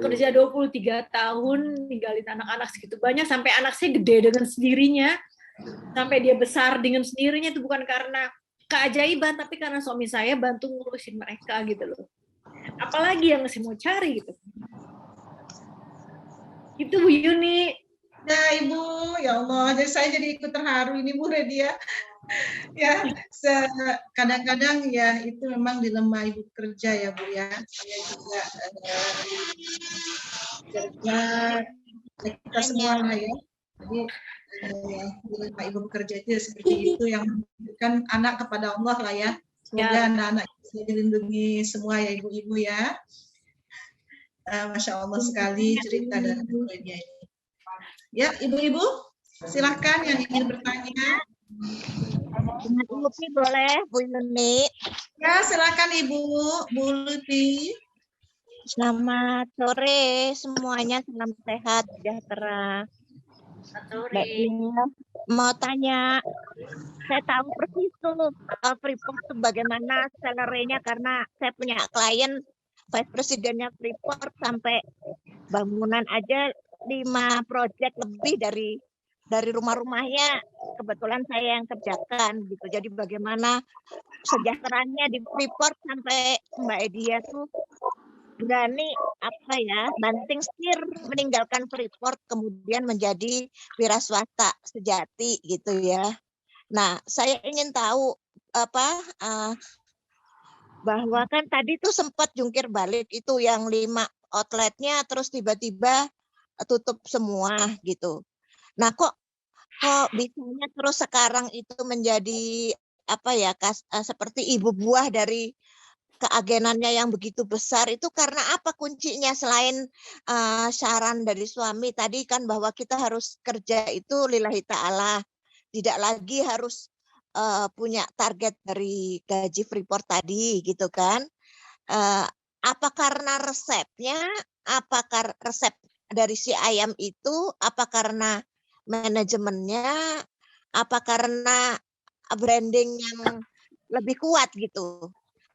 [SPEAKER 3] kerja 23 tahun, ninggalin anak-anak segitu banyak, sampai anak saya gede dengan sendirinya, sampai dia besar dengan sendirinya, itu bukan karena keajaiban, tapi karena suami saya bantu ngurusin mereka gitu loh. Apalagi yang saya mau cari gitu. Itu Bu Yuni.
[SPEAKER 1] Ya Ibu, ya Allah, jadi saya jadi ikut terharu ini Bu Redia. Ya, kadang-kadang ya itu memang dilema ibu kerja ya Bu ya. Saya juga kerja, kita semua lah ya. Jadi dilema ibu bekerja itu seperti itu, yang memberikan anak kepada Allah lah ya. Semoga anak-anak bisa dilindungi semua ya ibu-ibu ya. Masya Allah sekali cerita dari Bu Lydia ini. Ya, ibu-ibu, silahkan yang ingin bertanya.
[SPEAKER 6] Dengan Lutfi boleh, Bu Yuni.
[SPEAKER 1] Ya, silakan Ibu, Bu Lutfi.
[SPEAKER 6] Selamat sore semuanya, salam sehat, sejahtera. Mbak Dina, mau tanya, saya tahu persis tuh Freeport itu bagaimana salary-nya karena saya punya klien vice presidennya Freeport sampai bangunan aja 5 proyek lebih dari rumah-rumahnya kebetulan saya yang kerjakan gitu. Jadi bagaimana sejahteranya di Freeport sampai Mbak Edia tuh berani banting setir meninggalkan Freeport kemudian menjadi wira swasta sejati gitu ya. Nah, saya ingin tahu bahwa kan tadi tuh sempat jungkir balik itu yang 5 outletnya terus tiba-tiba tutup semua gitu. Nah, kok bisanya terus sekarang itu menjadi seperti ibu buah dari keagenannya yang begitu besar itu karena apa kuncinya selain saran dari suami tadi kan bahwa kita harus kerja itu lillahi ta'ala, tidak lagi harus punya target dari gaji Freeport tadi gitu kan. Apa karena resepnya, apakah resep dari si ayam itu, apa karena manajemennya, apa karena branding yang lebih kuat gitu.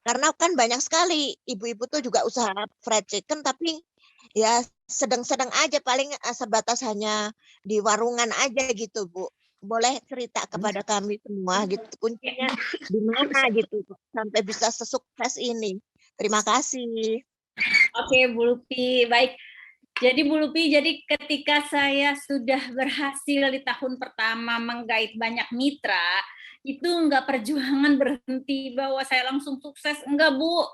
[SPEAKER 6] Karena kan banyak sekali ibu-ibu tuh juga usaha fried chicken tapi ya sedang-sedang aja paling sebatas hanya di warungan aja gitu Bu. Boleh cerita kepada kami semua gitu kuncinya di mana gitu sampai bisa sesukses ini. Terima kasih.
[SPEAKER 3] Oke, Bu Lupi, baik. Jadi Bu Lupi, jadi ketika saya sudah berhasil di tahun pertama menggait banyak mitra, itu enggak perjuangan berhenti bahwa saya langsung sukses, enggak Bu.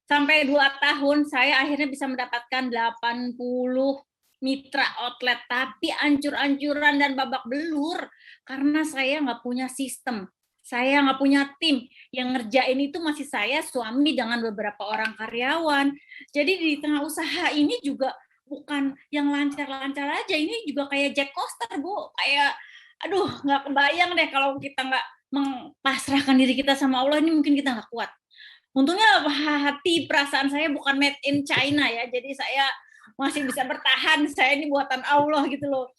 [SPEAKER 3] Sampai 2 tahun saya akhirnya bisa mendapatkan 80 mitra outlet, tapi ancur-ancuran dan babak belur karena saya nggak punya sistem. Saya nggak punya tim yang ngerjain itu masih saya, suami dengan beberapa orang karyawan. Jadi di tengah usaha ini juga bukan yang lancar-lancar aja, ini juga kayak Jack Coaster Bu, kayak aduh nggak kebayang deh kalau kita nggak mempasrahkan diri kita sama Allah ini mungkin kita nggak kuat. Untungnya hati perasaan saya bukan made in China ya, jadi saya masih bisa bertahan, saya ini buatan Allah gitu loh.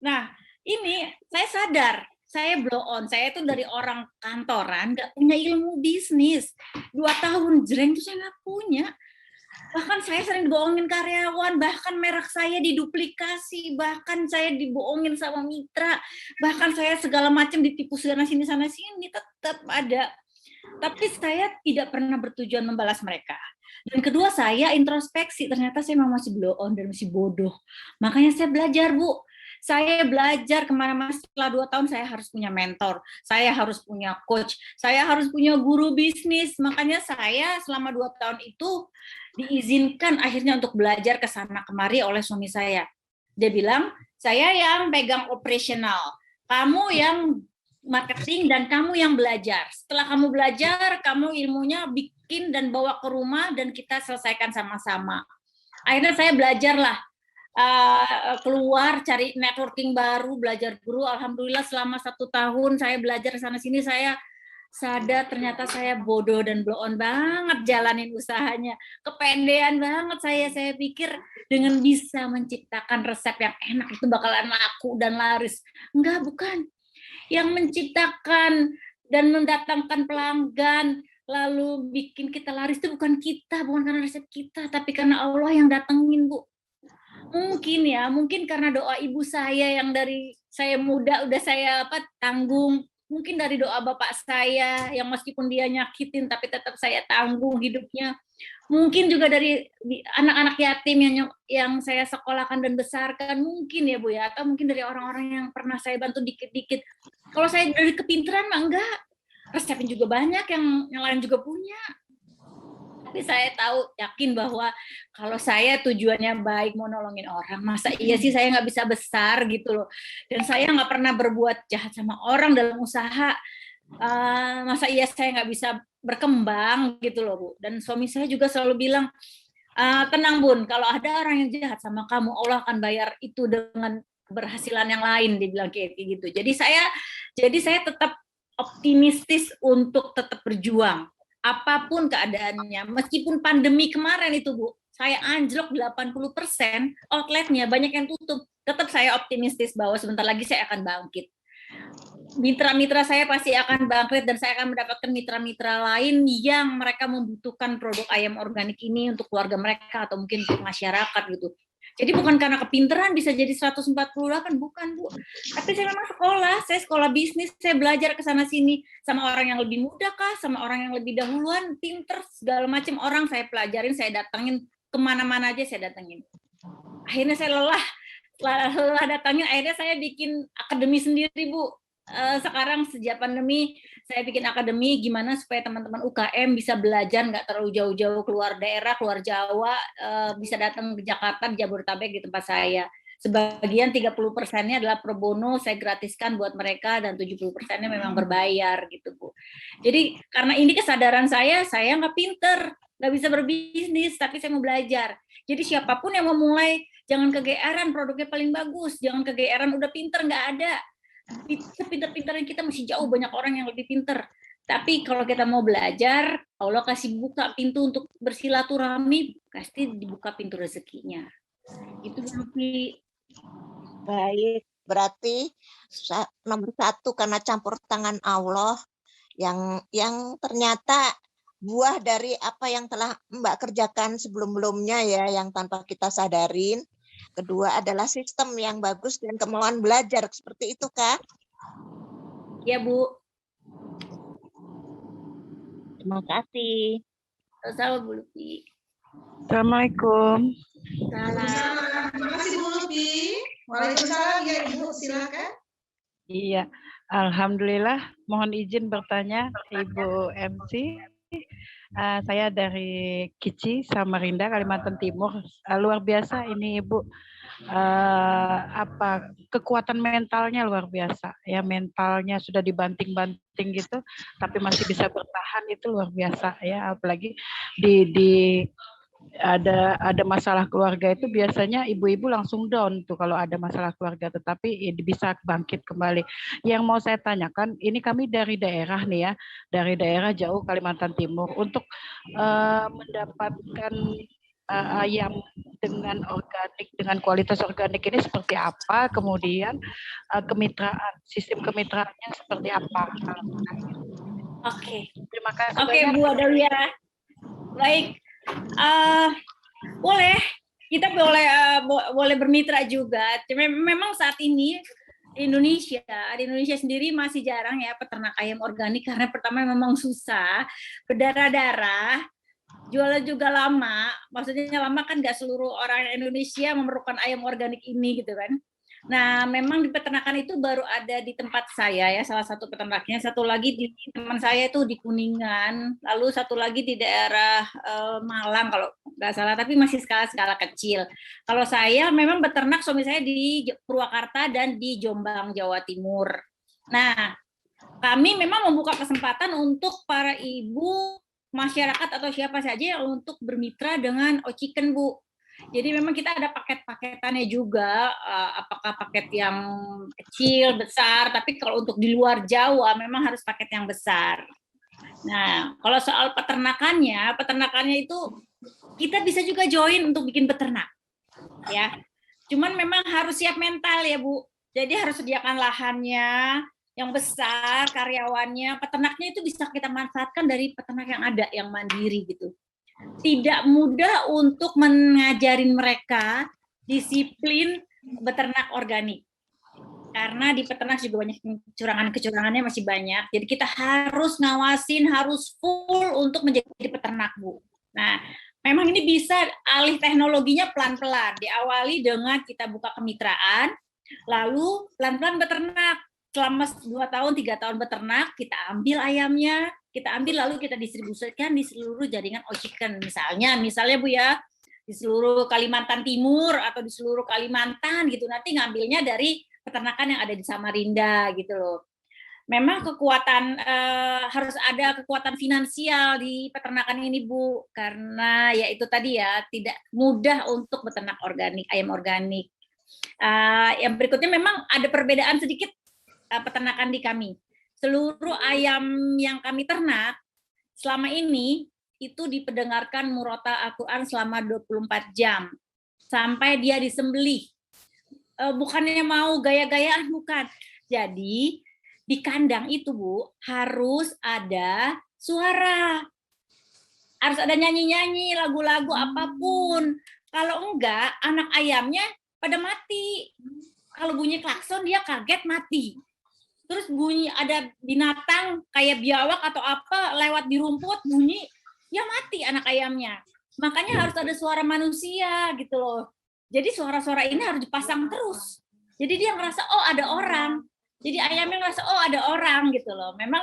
[SPEAKER 3] Nah ini saya sadar, saya blow on, saya itu dari orang kantoran nggak punya ilmu bisnis, 2 tahun jreng tuh saya nggak punya. Bahkan saya sering dibohongin karyawan, bahkan merek saya diduplikasi, bahkan saya dibohongin sama mitra, bahkan saya segala macam ditipu sana sini tetap ada. Tapi saya tidak pernah bertujuan membalas mereka. Dan kedua saya introspeksi, ternyata saya memang masih blow on dan masih bodoh. Makanya saya belajar Bu. Saya belajar kemana-mana setelah 2 tahun saya harus punya mentor, saya harus punya coach, saya harus punya guru bisnis. Makanya saya selama 2 tahun itu diizinkan akhirnya untuk belajar ke sana kemari oleh suami saya. Dia bilang, saya yang pegang operasional, kamu yang marketing dan kamu yang belajar. Setelah kamu belajar, kamu ilmunya bikin dan bawa ke rumah dan kita selesaikan sama-sama. Akhirnya saya belajarlah. Keluar cari networking baru, belajar guru. Alhamdulillah selama 1 tahun saya belajar sana sini, saya sadar ternyata saya bodoh dan blow on banget jalanin usahanya, kependean banget saya pikir dengan bisa menciptakan resep yang enak itu bakalan laku dan laris. Enggak, bukan. Yang menciptakan dan mendatangkan pelanggan lalu bikin kita laris itu bukan kita, bukan karena resep kita, tapi karena Allah yang datengin Bu. Mungkin karena doa ibu saya yang dari saya muda udah saya tanggung, mungkin dari doa bapak saya yang meskipun dia nyakitin tapi tetap saya tanggung hidupnya, mungkin juga dari anak-anak yatim yang saya sekolahkan dan besarkan, mungkin ya Bu ya, atau mungkin dari orang-orang yang pernah saya bantu dikit-dikit. Kalau saya dari kepintaran mah enggak, resepnya juga banyak yang lain juga punya. Tapi saya yakin bahwa kalau saya tujuannya baik mau nolongin orang, masa iya sih saya nggak bisa besar gitu loh. Dan saya nggak pernah berbuat jahat sama orang dalam usaha, masa iya saya nggak bisa berkembang gitu loh Bu. Dan suami saya juga selalu bilang, Tenang Bun, kalau ada orang yang jahat sama kamu, Allah akan bayar itu dengan keberhasilan yang lain, dibilang kayak gitu. Jadi saya tetap optimistis untuk tetap berjuang. Apapun keadaannya, meskipun pandemi kemarin itu Bu, saya anjlok 80%, outletnya banyak yang tutup. Tetap saya optimistis bahwa sebentar lagi saya akan bangkit. Mitra-mitra saya pasti akan bangkit dan saya akan mendapatkan mitra-mitra lain yang mereka membutuhkan produk ayam organik ini untuk keluarga mereka atau mungkin untuk masyarakat gitu. Jadi bukan karena kepinteran bisa jadi 148, bukan Bu. Tapi saya memang saya sekolah bisnis, saya belajar ke sana sini sama orang yang lebih muda kah, sama orang yang lebih dahuluan, pinter segala macam orang saya pelajarin, saya datangin kemana-mana aja saya datangin. Akhirnya saya lelah datangin, akhirnya saya bikin akademi sendiri Bu. Sekarang sejak pandemi saya bikin akademi gimana supaya teman-teman UKM bisa belajar nggak terlalu jauh-jauh keluar daerah, keluar Jawa, bisa datang ke Jakarta, di Jabodetabek di tempat saya. Sebagian 30%-nya adalah pro bono, saya gratiskan buat mereka, dan 70%-nya memang berbayar gitu Bu. Jadi karena ini kesadaran saya nggak pinter, nggak bisa berbisnis, tapi saya mau belajar. Jadi siapapun yang mau mulai, jangan kegeeran produknya paling bagus, jangan kegeeran udah pinter, nggak ada. Pinter-pinteran kita masih jauh, banyak orang yang lebih pinter. Tapi kalau kita mau belajar, Allah kasih buka pintu untuk bersilaturahmi, pasti dibuka pintu rezekinya. Itu berarti.
[SPEAKER 6] Baik, berarti nomor 1 karena campur tangan Allah yang ternyata buah dari apa yang telah Mbak kerjakan sebelum-sebelumnya ya, yang tanpa kita sadarin. Kedua adalah sistem yang bagus dan kemauan belajar, seperti itu Kak?
[SPEAKER 3] Ya Bu.
[SPEAKER 6] Terima kasih.
[SPEAKER 3] Assalamualaikum Bu Lupi.
[SPEAKER 7] Assalamualaikum.
[SPEAKER 3] Salam.
[SPEAKER 1] Terima kasih Bu Lupi. Waalaikumsalam ya Ibu, silakan.
[SPEAKER 7] Iya, alhamdulillah. Mohon izin bertanya Ibu MC. Saya dari Kici, Samarinda, Kalimantan Timur. Luar biasa ini Ibu. Kekuatan mentalnya luar biasa. Ya, mentalnya sudah dibanting-banting gitu, tapi masih bisa bertahan, itu luar biasa ya. Apalagi ada masalah keluarga itu biasanya ibu-ibu langsung down tuh kalau ada masalah keluarga, tetapi bisa bangkit kembali. Yang mau saya tanyakan, ini kami dari daerah nih ya, dari daerah jauh Kalimantan Timur, untuk mendapatkan ayam dengan organik, dengan kualitas organik ini seperti apa, kemudian kemitraan, sistem kemitraannya seperti apa.
[SPEAKER 3] Oke.
[SPEAKER 7] Terima kasih.
[SPEAKER 3] Oke Bu Adalia. Baik. Boleh, kita boleh bermitra juga. Memang saat ini di Indonesia sendiri masih jarang ya peternak ayam organik, karena pertama memang susah, berdarah-darah, jualnya juga lama. Maksudnya lama kan nggak seluruh orang Indonesia memerlukan ayam organik ini gitu kan. Nah, memang di peternakan itu baru ada di tempat saya ya, salah satu peternaknya. Satu lagi di teman saya itu di Kuningan, lalu satu lagi di daerah Malang kalau nggak salah, tapi masih skala kecil. Kalau saya memang beternak, suami saya di Purwakarta dan di Jombang, Jawa Timur. Nah, kami memang membuka kesempatan untuk para ibu, masyarakat atau siapa saja untuk bermitra dengan Ociken Bu. Jadi memang kita ada paket-paketannya juga, apakah paket yang kecil, besar, tapi kalau untuk di luar Jawa memang harus paket yang besar. Nah, kalau soal peternakannya itu kita bisa juga join untuk bikin peternak. Ya. Cuman memang harus siap mental ya, Bu. Jadi harus sediakan lahannya yang besar, karyawannya, peternaknya itu bisa kita manfaatkan dari peternak yang ada, yang mandiri gitu. Tidak mudah untuk mengajarin mereka disiplin beternak organik. Karena di peternak juga banyak kecurangannya masih banyak. Jadi kita harus ngawasin, harus full untuk menjadi peternak, Bu. Nah, memang ini bisa alih teknologinya pelan-pelan. Diawali dengan kita buka kemitraan, lalu pelan-pelan beternak. Selama 2 tahun, 3 tahun beternak, kita ambil ayamnya, lalu kita distribusikan di seluruh jaringan Ociken. Misalnya Bu ya, di seluruh Kalimantan Timur atau di seluruh Kalimantan gitu. Nanti ngambilnya dari peternakan yang ada di Samarinda gitu loh. memang kekuatan harus ada kekuatan finansial di peternakan ini Bu, karena ya itu tadi ya tidak mudah untuk beternak organik, ayam organik. Yang berikutnya memang ada perbedaan sedikit peternakan di kami. Seluruh ayam yang kami ternak selama ini itu dipendengarkan murota Al-Quran selama 24 jam sampai dia disembelih. Bukannya mau gaya-gayaan, bukan. Jadi di kandang itu Bu harus ada suara, harus ada nyanyi-nyanyi lagu-lagu apapun. Kalau enggak anak ayamnya pada mati. Kalau bunyi klakson dia kaget mati. Terus bunyi ada binatang kayak biawak atau apa lewat di rumput bunyi, ya mati anak ayamnya. Makanya harus ada suara manusia gitu loh. Jadi suara-suara ini harus dipasang terus. Jadi dia ngerasa oh ada orang. Jadi ayamnya ngerasa oh ada orang gitu loh. Memang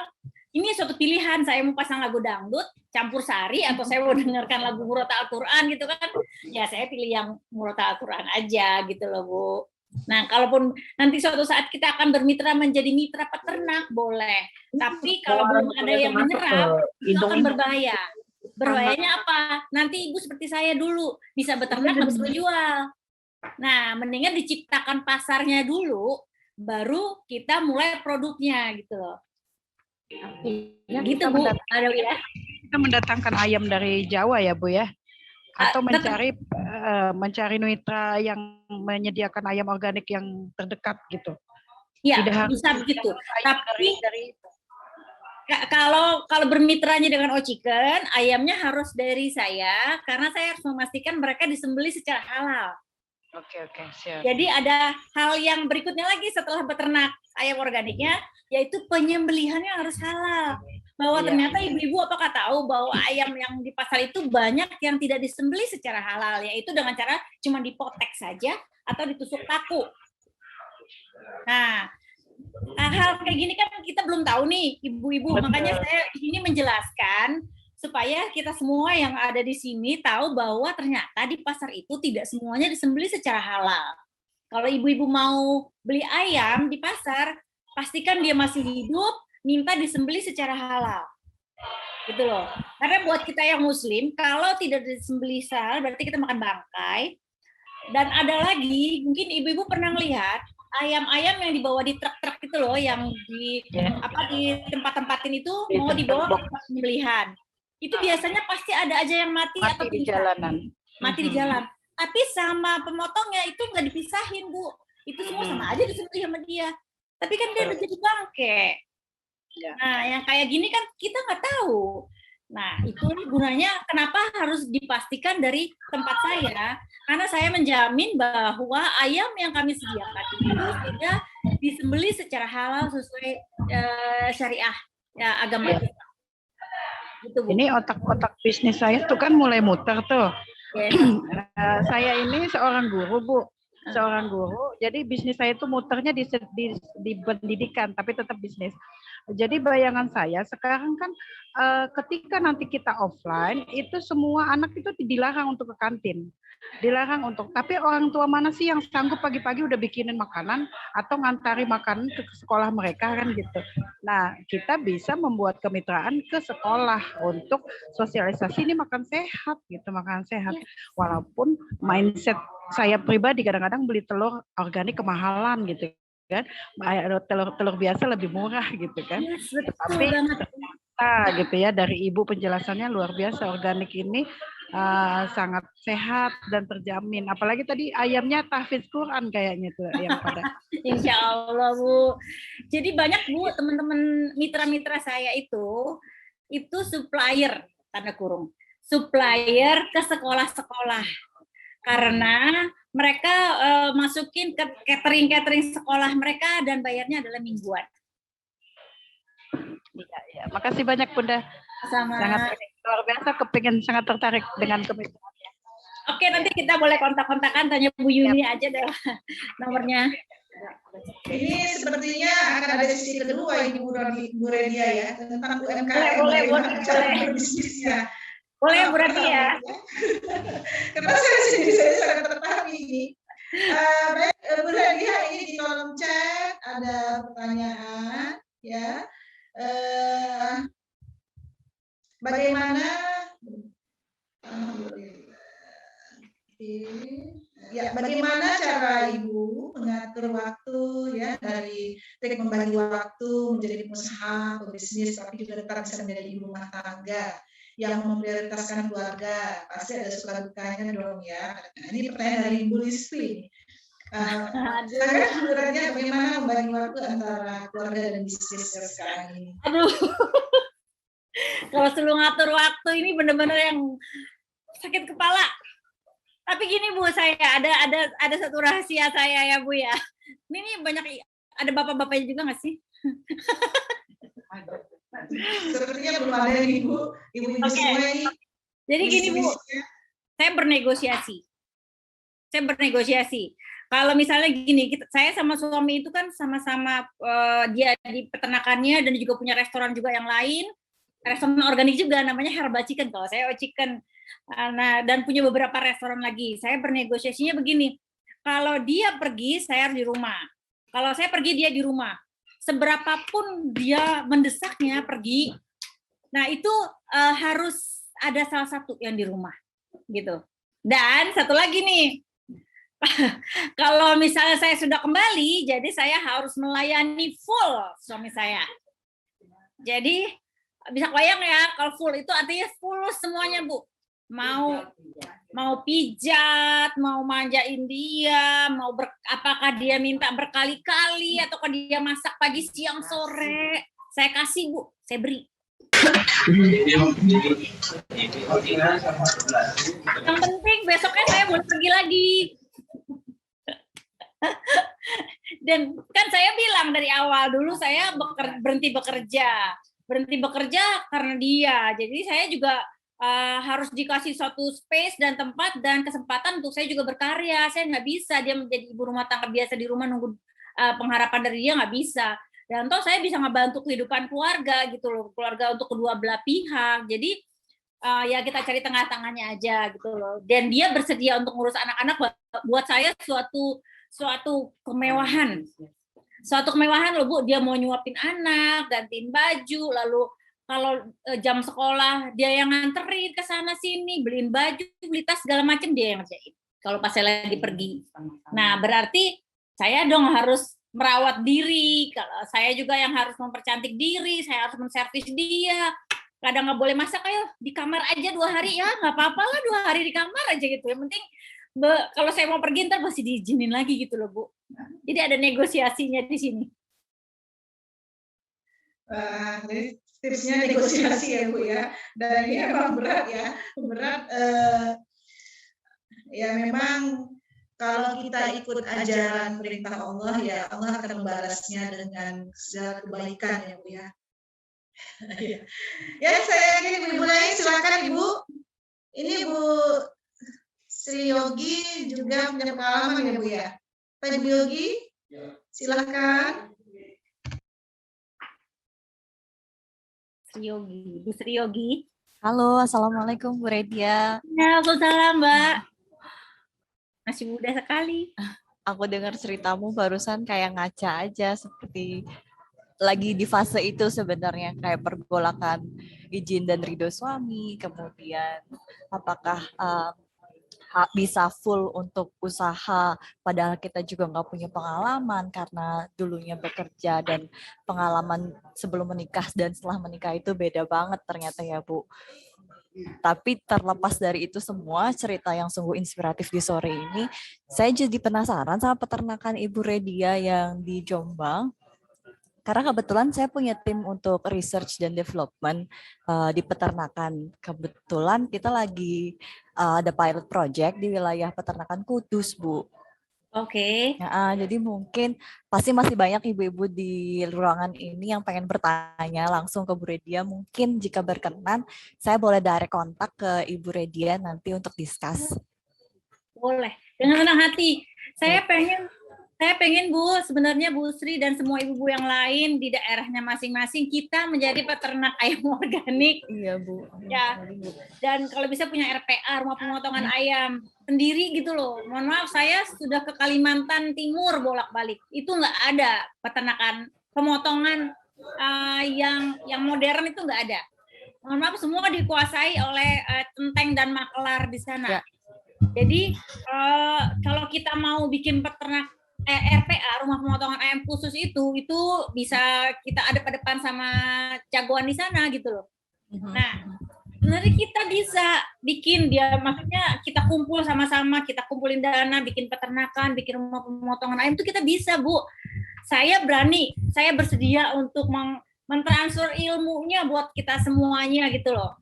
[SPEAKER 3] ini suatu pilihan, saya mau pasang lagu dangdut campur sari atau saya mau dengarkan lagu murota Al-Quran gitu kan. Ya saya pilih yang murota Al-Quran aja gitu loh Bu. Nah, kalaupun nanti suatu saat kita akan bermitra menjadi mitra peternak boleh. Tapi kalau belum ada yang menyerap itu akan berbahaya. Berbahayanya apa? Nanti ibu seperti saya dulu bisa beternak nggak bisa menjual. Nah, mendingan diciptakan pasarnya dulu, baru kita mulai produknya gitu loh. Gitu Bu, ada ya.
[SPEAKER 7] Kita mendatangkan ayam dari Jawa ya Bu ya, atau mencari mitra yang menyediakan ayam organik yang terdekat gitu.
[SPEAKER 3] Iya, bisa begitu. Tapi kalau bermitranya dengan Ociken, ayamnya harus dari saya karena saya harus memastikan mereka disembelih secara halal.
[SPEAKER 7] Oke, siap.
[SPEAKER 3] Jadi ada hal yang berikutnya lagi setelah beternak ayam organiknya, yaitu penyembelihannya harus halal. Bahwa ternyata ibu-ibu apakah tahu bahwa ayam yang di pasar itu banyak yang tidak disembelih secara halal, yaitu dengan cara cuma dipotek saja atau ditusuk paku. Nah, hal kayak gini kan kita belum tahu nih ibu-ibu, makanya saya ini menjelaskan supaya kita semua yang ada di sini tahu bahwa ternyata di pasar itu tidak semuanya disembelih secara halal. Kalau ibu-ibu mau beli ayam di pasar, pastikan dia masih hidup, minta disembelih secara halal. Gitu loh. Karena buat kita yang muslim, kalau tidak disembelih halal berarti kita makan bangkai. Dan ada lagi, mungkin ibu-ibu pernah lihat ayam-ayam yang dibawa di truk-truk itu loh, yang di tempat-tempatin itu mau dibawa ke pembelian. Itu biasanya pasti ada aja yang mati atau
[SPEAKER 7] di jalanan.
[SPEAKER 3] Mati di jalan. Tapi sama pemotongnya itu nggak dipisahin Bu. Itu semua sama aja disembelih sama dia. Tapi kan dia udah jadi bangke. Nah, yang kayak gini kan kita nggak tahu. Nah, itu gunanya kenapa harus dipastikan dari tempat saya. Karena saya menjamin bahwa ayam yang kami sediakan itu sudah disembelih secara halal sesuai syariah ya, agama kita. Gitu, Bu.
[SPEAKER 7] Ini otak-otak bisnis saya tuh kan mulai muter tuh. Saya ini seorang guru Bu. Seorang guru, jadi bisnis saya itu muternya di pendidikan, tapi tetap bisnis. Jadi bayangan saya sekarang kan ketika nanti kita offline, itu semua anak itu dilarang untuk ke kantin. Dilarang untuk, tapi orang tua mana sih yang sanggup pagi-pagi udah bikinin makanan atau ngantari makanan ke sekolah mereka kan gitu. Nah, kita bisa membuat kemitraan ke sekolah untuk sosialisasi ini makan sehat gitu, makan sehat. Walaupun mindset saya pribadi kadang-kadang beli telur organik kemahalan gitu kan, telur biasa lebih murah gitu kan. Tapi gitu ya, dari ibu penjelasannya luar biasa, organik ini sangat sehat dan terjamin. Apalagi tadi ayamnya tahfiz Quran kayaknya tuh yang pada.
[SPEAKER 3] Insya Allah Bu. Jadi banyak Bu teman-teman mitra-mitra saya itu supplier tanda kurung, supplier ke sekolah-sekolah. Karena mereka masukin ke catering sekolah mereka dan bayarnya adalah mingguan.
[SPEAKER 7] Iya. Makasih banyak Bunda.
[SPEAKER 3] Sama.
[SPEAKER 7] Sangat luar biasa, kepingin sangat tertarik dengan kemitraan.
[SPEAKER 3] Oke, nanti kita boleh kontak-kontakan, tanya Bu Yuni aja deh nomornya.
[SPEAKER 1] Ini sepertinya akan ada sesi kedua ini Bu Redia ya, tentang UMKM.
[SPEAKER 3] Boleh.
[SPEAKER 1] Berbisnisnya.
[SPEAKER 3] Boleh berarti ya.
[SPEAKER 1] Karena saya sangat tertarik ini. Baik, Bu Redia, ini di kolom chat ada pertanyaan ya. Bagaimana ya, bagaimana cara Ibu mengatur waktu ya, dari trik membagi waktu menjadi pengusaha, pebisnis, tapi juga tetap bisa menjadi ibu rumah tangga yang memprioritaskan keluarga. Pasti ada suka dukanya dong ya. Nah, ini pertanyaan dari Ibu Lispi. Silakan sebenarnya bagaimana membagi waktu antara keluarga dan bisnis sekarang ini.
[SPEAKER 3] Aduh, kalau suruh ngatur waktu ini benar-benar yang sakit kepala. Tapi gini Bu, saya ada satu rahasia saya ya Bu ya. Ini banyak ada bapak-bapaknya juga nggak sih?
[SPEAKER 1] Sepertinya belum ada ibu semua ini.
[SPEAKER 3] Jadi gini Bu, saya bernegosiasi. Kalau misalnya gini, saya sama suami itu kan sama-sama dia di peternakannya dan juga punya restoran juga yang lain, restoran organik juga namanya Herbal Chicken. Kalau saya Chicken. Nah, dan punya beberapa restoran lagi. Saya bernegosiasinya begini, kalau dia pergi, saya harus di rumah. Kalau saya pergi, dia di rumah. Seberapapun dia mendesaknya pergi, nah itu harus ada salah satu yang di rumah, gitu. Dan satu lagi nih, kalau misalnya saya sudah kembali, jadi saya harus melayani full suami saya. Jadi bisa bayang ya, kalau full itu artinya full semuanya Bu. Mau pijat, mau manjain dia, apakah dia minta berkali-kali ataukah dia masak pagi, siang, sore, saya kasih Bu, saya beri. Yang penting besoknya saya boleh pergi lagi. Dan kan saya bilang dari awal dulu saya berhenti bekerja karena dia. Jadi saya juga harus dikasih suatu space dan tempat dan kesempatan untuk saya juga berkarya. Saya nggak bisa dia menjadi ibu rumah tangga biasa di rumah nunggu pengharapan dari dia, nggak bisa. Dan toh saya bisa ngebantu kehidupan keluarga gitu loh, keluarga untuk kedua belah pihak. Jadi ya kita cari tengah-tengahnya aja gitu loh. Dan dia bersedia untuk ngurus anak-anak, buat saya suatu kemewahan. Suatu kemewahan loh Bu, dia mau nyuapin anak, gantiin baju, lalu kalau jam sekolah dia yang nganterin ke sana sini, beliin baju, beli tas segala macam dia yang ngerjain. Kalau pas saya lagi pergi. Nah, berarti saya dong harus merawat diri. Kalau saya juga yang harus mempercantik diri, saya harus menservis dia. Kadang nggak boleh masak, ayo di kamar aja 2 hari ya, nggak apa-apa lah 2 hari di kamar aja gitu. Yang penting kalau saya mau pergi ntar masih diizinin lagi gitu loh Bu. Jadi ada negosiasinya di sini.
[SPEAKER 1] Jadi tipsnya negosiasi ya Bu ya, dan ini memang berat ya, ya memang kalau kita ikut ajaran perintah Allah ya Allah akan membalasnya dengan segala kebaikan ya Bu ya. Ya saya yakin Ibu lain silakan Ibu. Ini Bu Sri Yogi juga punya pengalaman ya Bu ya. Pak Ibu Yogi, silakan.
[SPEAKER 3] Bu Sri Yogi.
[SPEAKER 4] Halo, Assalamualaikum Bu Redia.
[SPEAKER 3] Waalaikumsalam Mbak. Masih muda sekali.
[SPEAKER 4] Aku dengar ceritamu barusan kayak ngaca aja, seperti lagi di fase itu sebenarnya, kayak pergolakan izin dan ridho suami, kemudian apakah bisa full untuk usaha, padahal kita juga nggak punya pengalaman karena dulunya bekerja, dan pengalaman sebelum menikah dan setelah menikah itu beda banget ternyata ya Bu. Tapi terlepas dari itu semua, cerita yang sungguh inspiratif di sore ini, saya jadi penasaran sama peternakan Ibu Redia yang di Jombang. Karena kebetulan saya punya tim untuk research dan development di peternakan. Kebetulan kita lagi ada pilot project di wilayah peternakan Kudus, Bu.
[SPEAKER 3] Oke.
[SPEAKER 4] Jadi mungkin pasti masih banyak ibu-ibu di ruangan ini yang pengen bertanya langsung ke Bu Redia. Mungkin jika berkenan, saya boleh direct kontak ke Ibu Redia nanti untuk discuss.
[SPEAKER 3] Boleh, dengan senang hati. Saya pengen Bu, sebenarnya Bu Sri dan semua ibu-ibu yang lain di daerahnya masing-masing kita menjadi peternak ayam organik.
[SPEAKER 4] Iya Bu.
[SPEAKER 3] Ya. Dan kalau bisa punya RPA, rumah pemotongan ayam sendiri gitu loh. Mohon maaf, saya sudah ke Kalimantan Timur bolak-balik. Itu nggak ada peternakan pemotongan yang modern itu nggak ada. Mohon maaf, semua dikuasai oleh centeng dan makelar di sana.
[SPEAKER 4] Ya.
[SPEAKER 3] Jadi kalau kita mau bikin peternak RPA, rumah pemotongan ayam khusus itu bisa kita adep-adepan sama jagoan di sana gitu loh. Nah, sebenarnya kita bisa bikin dia, maksudnya kita kumpul sama-sama, kita kumpulin dana, bikin peternakan, bikin rumah pemotongan ayam itu kita bisa, Bu. Saya berani, saya bersedia untuk mentransfer ilmunya buat kita semuanya gitu loh.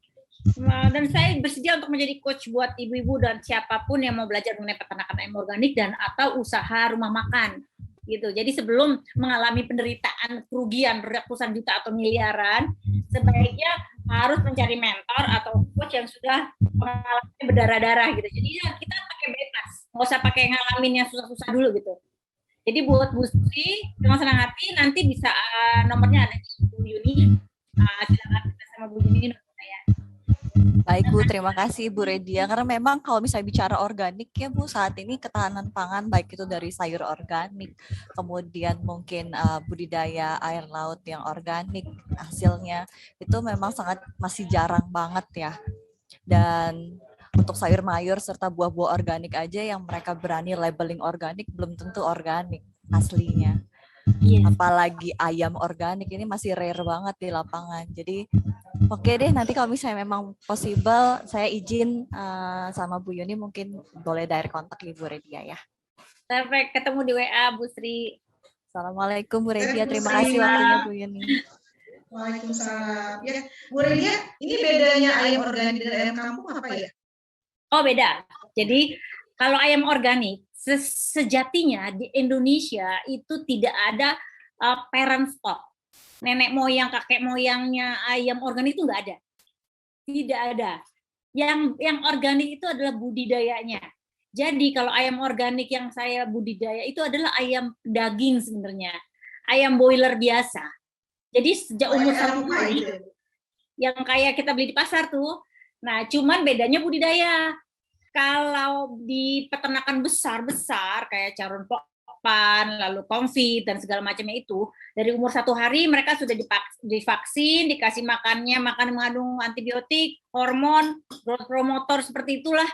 [SPEAKER 3] Dan saya bersedia untuk menjadi coach buat ibu-ibu dan siapapun yang mau belajar mengenai peternakan ayam organik dan atau usaha rumah makan gitu. Jadi sebelum mengalami penderitaan kerugian ratusan juta atau miliaran, sebaiknya harus mencari mentor atau coach yang sudah mengalami berdarah-darah gitu. Jadi ya kita pakai bebas, nggak usah pakai ngalamin yang susah-susah dulu gitu. Jadi buat Bu Sri, dengan senang hati nanti bisa nomornya ada di Bu Yuni. Silakan kita sama Bu Yuni nomor saya.
[SPEAKER 4] Baik Bu, terima kasih Bu Redia. Karena memang kalau misalnya bicara organik ya Bu, saat ini ketahanan pangan baik itu dari sayur organik, kemudian mungkin budidaya air laut yang organik hasilnya itu memang sangat masih jarang banget ya. Dan untuk sayur mayur serta buah-buah organik aja yang mereka berani labeling organik belum tentu organik aslinya. Apalagi ayam organik ini masih rare banget di lapangan. Jadi oke deh, nanti kalau misalnya memang possible, saya izin sama Bu Yuni mungkin boleh direct kontak Ibu Redia ya.
[SPEAKER 3] Sampai ketemu di WA Bu Sri.
[SPEAKER 4] Assalamualaikum Bu Redia, terima kasih waktunya Bu Yuni.
[SPEAKER 1] Waalaikumsalam. Ya, Bu Redia, ini bedanya ayam organik dan ayam kampung apa ya?
[SPEAKER 3] Oh beda. Jadi kalau ayam organik sejatinya di Indonesia itu tidak ada parent stock. Nenek moyang, kakek moyangnya ayam organik itu nggak ada. Tidak ada. Yang organik itu adalah budidayanya. Jadi kalau ayam organik yang saya budidaya itu adalah ayam daging sebenarnya. Ayam boiler biasa. Jadi sejak umur 1 hari, yang kayak kita beli di pasar tuh. Nah, cuman bedanya budidaya. Kalau di peternakan besar-besar kayak Caron Pokpan, lalu Confit dan segala macamnya itu, dari umur 1 hari mereka sudah divaksin, dikasih makannya, makan mengandung antibiotik, hormon, growth promotor seperti itulah,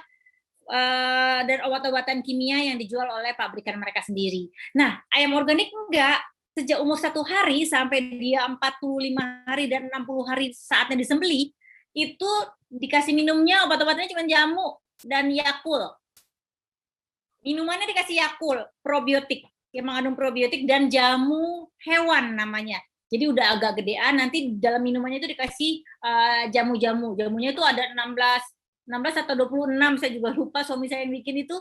[SPEAKER 3] dan obat-obatan kimia yang dijual oleh pabrikan mereka sendiri. Nah, ayam organik enggak. Sejak umur 1 hari sampai dia 45 hari dan 60 hari saatnya disembelih, itu dikasih minumnya obat-obatannya cuma jamu dan Yakult. Minumannya dikasih Yakult, probiotik, yang mengandung probiotik dan jamu hewan namanya. Jadi udah agak gedean, nanti dalam minumannya itu dikasih jamu-jamu. Jamunya itu ada 16 atau 26, saya juga lupa, suami saya yang bikin itu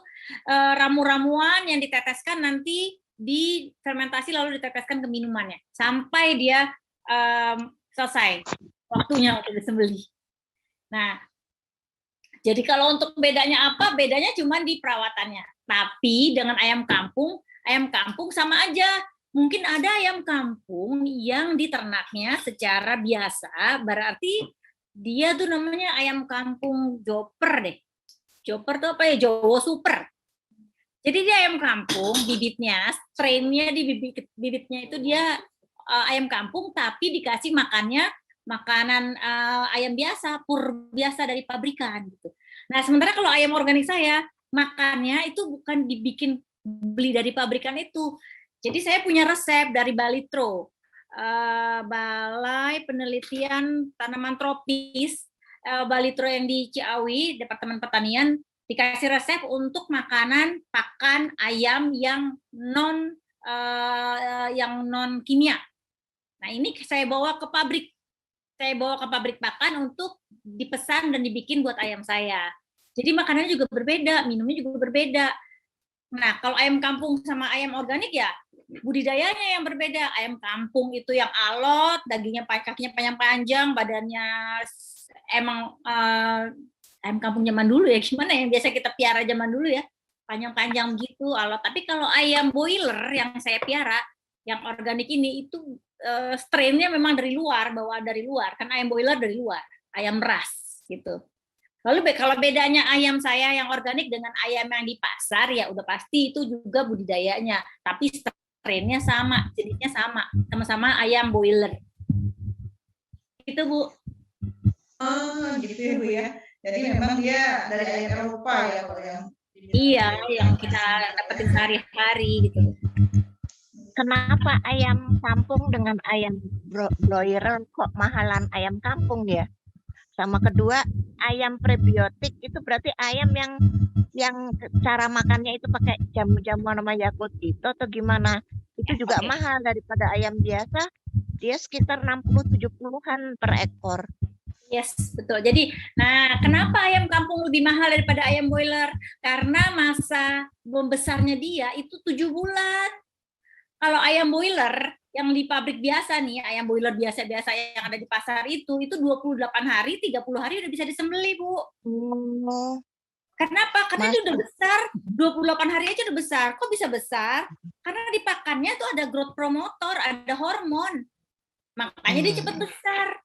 [SPEAKER 3] ramu-ramuan yang diteteskan nanti difermentasi lalu diteteskan ke minumannya sampai dia selesai waktunya untuk disembelih. Nah, jadi kalau untuk bedanya apa? Bedanya cuma di perawatannya. Tapi dengan ayam kampung sama aja. Mungkin ada ayam kampung yang diternaknya secara biasa, berarti dia tuh namanya ayam kampung joper deh. Joper tuh apa ya? Jowo super. Jadi dia ayam kampung, bibitnya, strainnya di bibitnya itu dia ayam kampung, tapi dikasih makanan ayam biasa, pur biasa dari pabrikan gitu. Nah, sementara kalau ayam organik saya, makannya itu bukan beli dari pabrikan itu. Jadi saya punya resep dari Balitro, Balai Penelitian Tanaman Tropis, Balitro yang di Ciawi, Departemen Pertanian, dikasih resep untuk makanan pakan ayam yang non kimia. Nah, ini saya bawa ke pabrik. Saya bawa ke pabrik pakan untuk dipesan dan dibikin buat ayam saya. Jadi makanannya juga berbeda, minumnya juga berbeda. Nah, kalau ayam kampung sama ayam organik ya budidayanya yang berbeda. Ayam kampung itu yang alot, dagingnya kakinya panjang-panjang, badannya emang ayam kampung zaman dulu ya, gimana yang biasa kita piara zaman dulu ya, panjang-panjang gitu alot. Tapi kalau ayam boiler yang saya piara, yang organik ini itu strainnya memang dari luar, bawaan dari luar, kan ayam boiler dari luar, ayam ras gitu. Lalu kalau bedanya ayam saya yang organik dengan ayam yang di pasar ya udah pasti itu juga budidayanya, tapi strainnya sama, jenisnya sama-sama ayam boiler Gitu, Bu.
[SPEAKER 1] Oh, gitu ya Bu ya. Jadi memang dia dari ayam Eropa ya kalau yang
[SPEAKER 3] Iya, yang kita dapetin sehari-hari gitu.
[SPEAKER 6] Kenapa ayam kampung dengan ayam broiler kok mahalan ayam kampung ya? Sama kedua, ayam prebiotik itu berarti ayam yang cara makannya itu pakai jamu-jamu nama Yakult itu atau gimana? Itu juga mahal daripada ayam biasa. Dia sekitar 60-70-an per ekor.
[SPEAKER 3] Yes, betul. Jadi, nah kenapa ayam kampung lebih mahal daripada ayam broiler? Karena masa membesarnya dia itu 7 bulan. Kalau ayam broiler yang di pabrik biasa nih, ayam broiler biasa-biasa yang ada di pasar itu 28 hari, 30 hari udah bisa disembelih, Bu. Kenapa? Karena dia udah besar, 28 hari aja udah besar. Kok bisa besar? Karena di pakannya tuh ada growth promoter, ada hormon. Makanya dia cepat besar.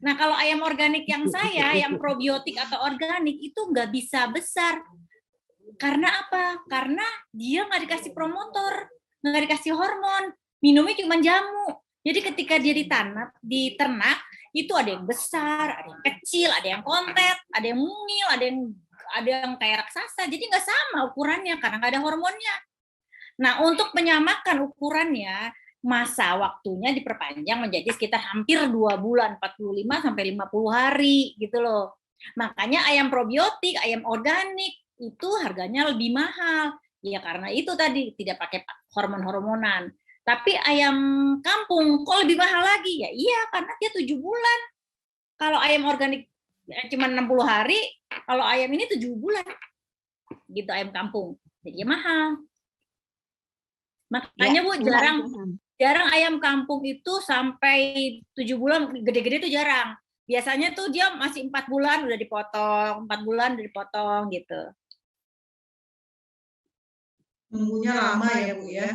[SPEAKER 3] Nah, kalau ayam organik yang saya, yang probiotik atau organik itu nggak bisa besar. Karena apa? Karena dia nggak dikasih promotor, nggak dikasih hormon, minumnya cuma jamu. Jadi ketika dia di ternak, itu ada yang besar, ada yang kecil, ada yang kontet, ada yang mungil, ada yang kayak raksasa. Jadi nggak sama ukurannya karena nggak ada hormonnya. Nah, untuk menyamakan ukurannya, masa waktunya diperpanjang menjadi sekitar hampir 2 bulan, 45 sampai 50 hari gitu loh. Makanya ayam probiotik, ayam organik itu harganya lebih mahal. Ya karena itu tadi tidak pakai hormon-hormonan. Tapi ayam kampung kok lebih mahal lagi? Ya iya karena dia 7 bulan. Kalau ayam organik cuma 60 hari, kalau ayam ini 7 bulan. Gitu ayam kampung. Jadi mahal. Makanya Bu jarang ayam kampung itu sampai 7 bulan, gede-gede itu jarang. Biasanya tuh dia masih 4 bulan udah dipotong, 4 bulan udah dipotong gitu.
[SPEAKER 1] Nunggunya lama ya Bu ya?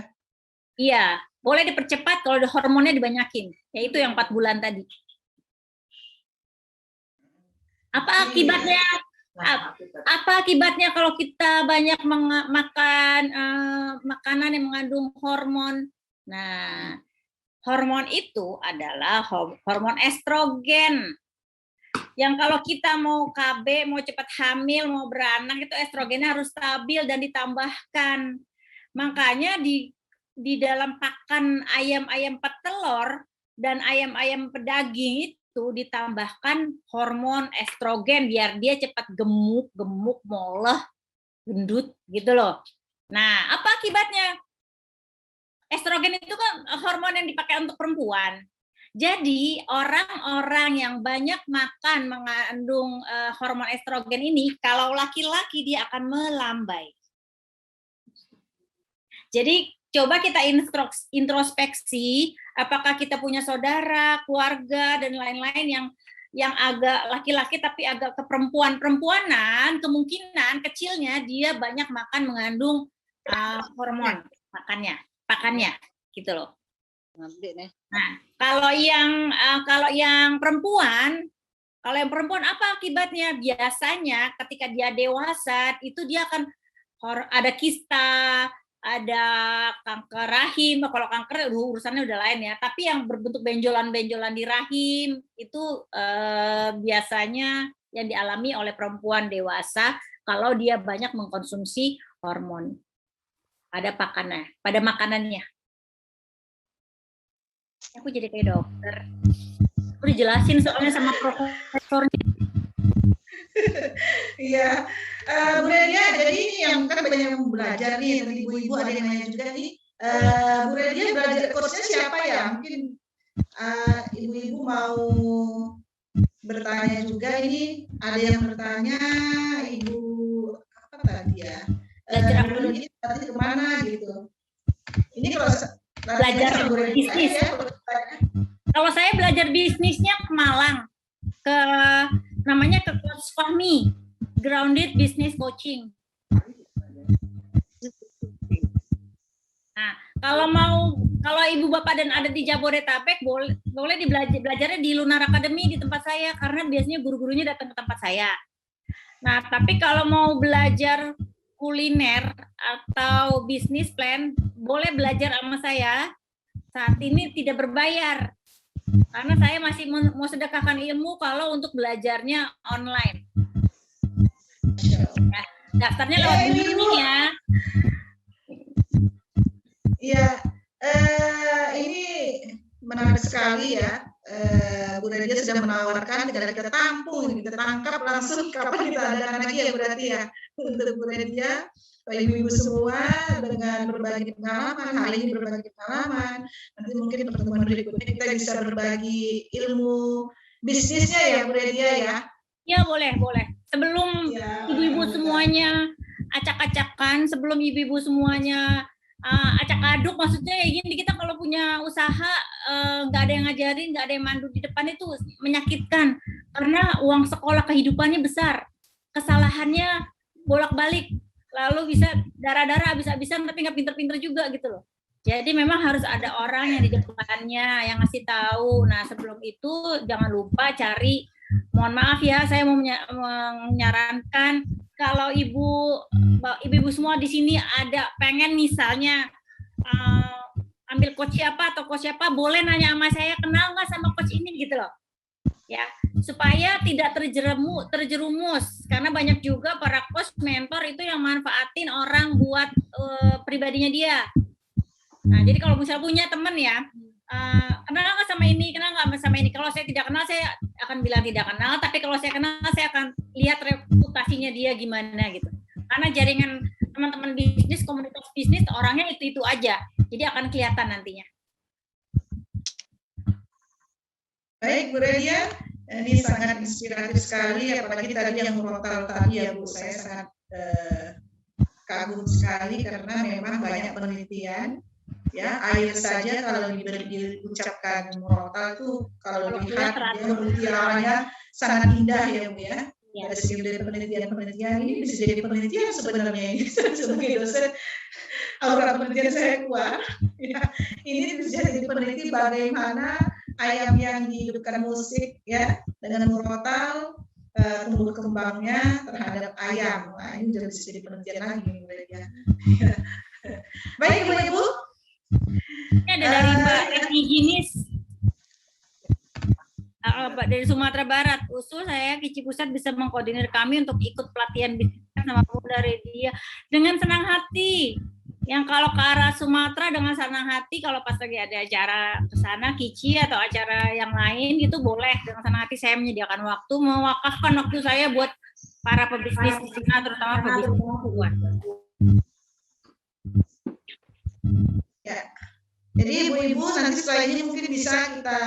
[SPEAKER 3] Iya, boleh dipercepat kalau hormonnya dibanyakin. Yaitu yang 4 bulan tadi. Apa akibatnya? Apa akibatnya kalau kita banyak makan makanan yang mengandung hormon? Nah, hormon itu adalah hormon estrogen. Yang kalau kita mau KB, mau cepat hamil, mau beranak, itu estrogennya harus stabil dan ditambahkan. Makanya di dalam pakan ayam-ayam petelur dan ayam-ayam pedaging itu ditambahkan hormon estrogen biar dia cepat gemuk, moleh, gendut gitu loh. Nah, apa akibatnya? Estrogen itu kan hormon yang dipakai untuk perempuan. Jadi orang-orang yang banyak makan mengandung hormon estrogen ini, kalau laki-laki dia akan melambai. Jadi coba kita introspeksi, apakah kita punya saudara, keluarga, dan lain-lain yang agak laki-laki tapi agak keperempuan-perempuanan, kemungkinan kecilnya dia banyak makan mengandung hormon pakannya gitu loh. Nah, kalau yang perempuan apa akibatnya? Biasanya ketika dia dewasa itu dia akan ada kista, ada kanker rahim. Kalau kanker urusannya udah lain ya. Tapi yang berbentuk benjolan-benjolan di rahim itu biasanya yang dialami oleh perempuan dewasa kalau dia banyak mengkonsumsi hormon pada makanannya. Aku jadi kayak dokter. Aku dijelasin soalnya sama profesornya.
[SPEAKER 1] Iya, Bu Redia, jadi ini yang kan banyak yang belajar nih, tadi ibu-ibu ada yang nanya juga nih. Bu Redia belajar coachnya siapa ya? Mungkin ibu-ibu mau bertanya juga ini. Ada yang bertanya, Ibu apa tadi ya? Bu Redia tadi kemana gitu? Ini kalau
[SPEAKER 3] belajar bisnis. Kalau saya belajar bisnisnya ke Malang, namanya ke Coach Fahmi, Grounded Business Coaching. Nah, kalau ibu bapak dan ada di Jabodetabek boleh belajarnya di Lunar Academy di tempat saya karena biasanya guru-gurunya datang ke tempat saya. Nah, tapi kalau mau belajar kuliner atau bisnis plan boleh belajar sama saya. Saat ini tidak berbayar. Karena saya masih mau sedekahkan ilmu kalau untuk belajarnya online. Ya, daftarnya lewat ini ya.
[SPEAKER 1] Iya, ini menarik sekali ya. Bu Nadia sudah menawarkan dengan kita tampung, kita tangkap langsung kapan kita adakan lagi ya berarti ya untuk Bu Nadia, ibu-ibu semua dengan berbagi pengalaman, hari ini berbagi pengalaman, nanti mungkin pertemuan berikutnya kita bisa berbagi ilmu bisnisnya ya Bu Nadia ya.
[SPEAKER 3] Ya boleh. Sebelum ibu-ibu semuanya acak-acakan, sebelum ibu-ibu semuanya acak-aduk, maksudnya ya gini, kita kalau punya usaha nggak ada yang ngajarin, nggak ada yang mandu di depan itu menyakitkan karena uang sekolah kehidupannya besar, kesalahannya bolak-balik, lalu bisa darah-darah habis-habisan tapi nggak pinter-pinter juga gitu loh. Jadi memang harus ada orang yang di depannya yang ngasih tahu. Nah sebelum itu jangan lupa cari, mohon maaf ya, saya mau menyarankan kalau ibu-ibu semua di sini ada pengen misalnya ambil coach siapa atau coach siapa, boleh nanya sama saya, kenal nggak sama coach ini gitu loh. Ya, supaya tidak terjerumus karena banyak juga para coach mentor itu yang manfaatin orang buat pribadinya dia. Nah, jadi kalau misalnya punya teman ya, kenal nggak sama ini, kalau saya tidak kenal saya akan bilang tidak kenal, tapi kalau saya kenal saya akan lihat reputasinya dia gimana gitu. Karena jaringan teman-teman bisnis, komunitas bisnis orangnya itu aja, jadi akan kelihatan nantinya.
[SPEAKER 1] Baik Bu Nadia, ini sangat inspiratif sekali, apalagi tadi yang murotal tadi ya Bu, saya sangat kagum sekali karena memang banyak penelitian. Ya, air saja kalau diucapkan murotal itu kalau dilihat dia mutiaranya sangat indah ya Bu ya. Dari penelitian ini bisa jadi penelitian sebenarnya ini sebagai dosen aura penelitian saya kuat. Ya, ini bisa jadi peneliti bagaimana ayam yang dihidupkan musik ya dengan murotal tumbuh kembangnya terhadap ayam. Nah, ini juga bisa jadi penelitian lagi ya. Baik Ibu-ibu.
[SPEAKER 3] Ini ada dari Mbak Eni Ginis dari Sumatera Barat. Usul saya Kici Pusat bisa mengkoordinir kami untuk ikut pelatihan bisnis sama Bu dari dia dengan senang hati. Yang kalau ke arah Sumatera dengan senang hati, kalau pas lagi ada acara ke sana Kici atau acara yang lain itu boleh, dengan senang hati saya menyediakan waktu, mewakafkan waktu saya buat para pebisnis di sana, terutama pebisnis perempuan.
[SPEAKER 1] Ya. Jadi ibu-ibu nanti setelah ini mungkin bisa kita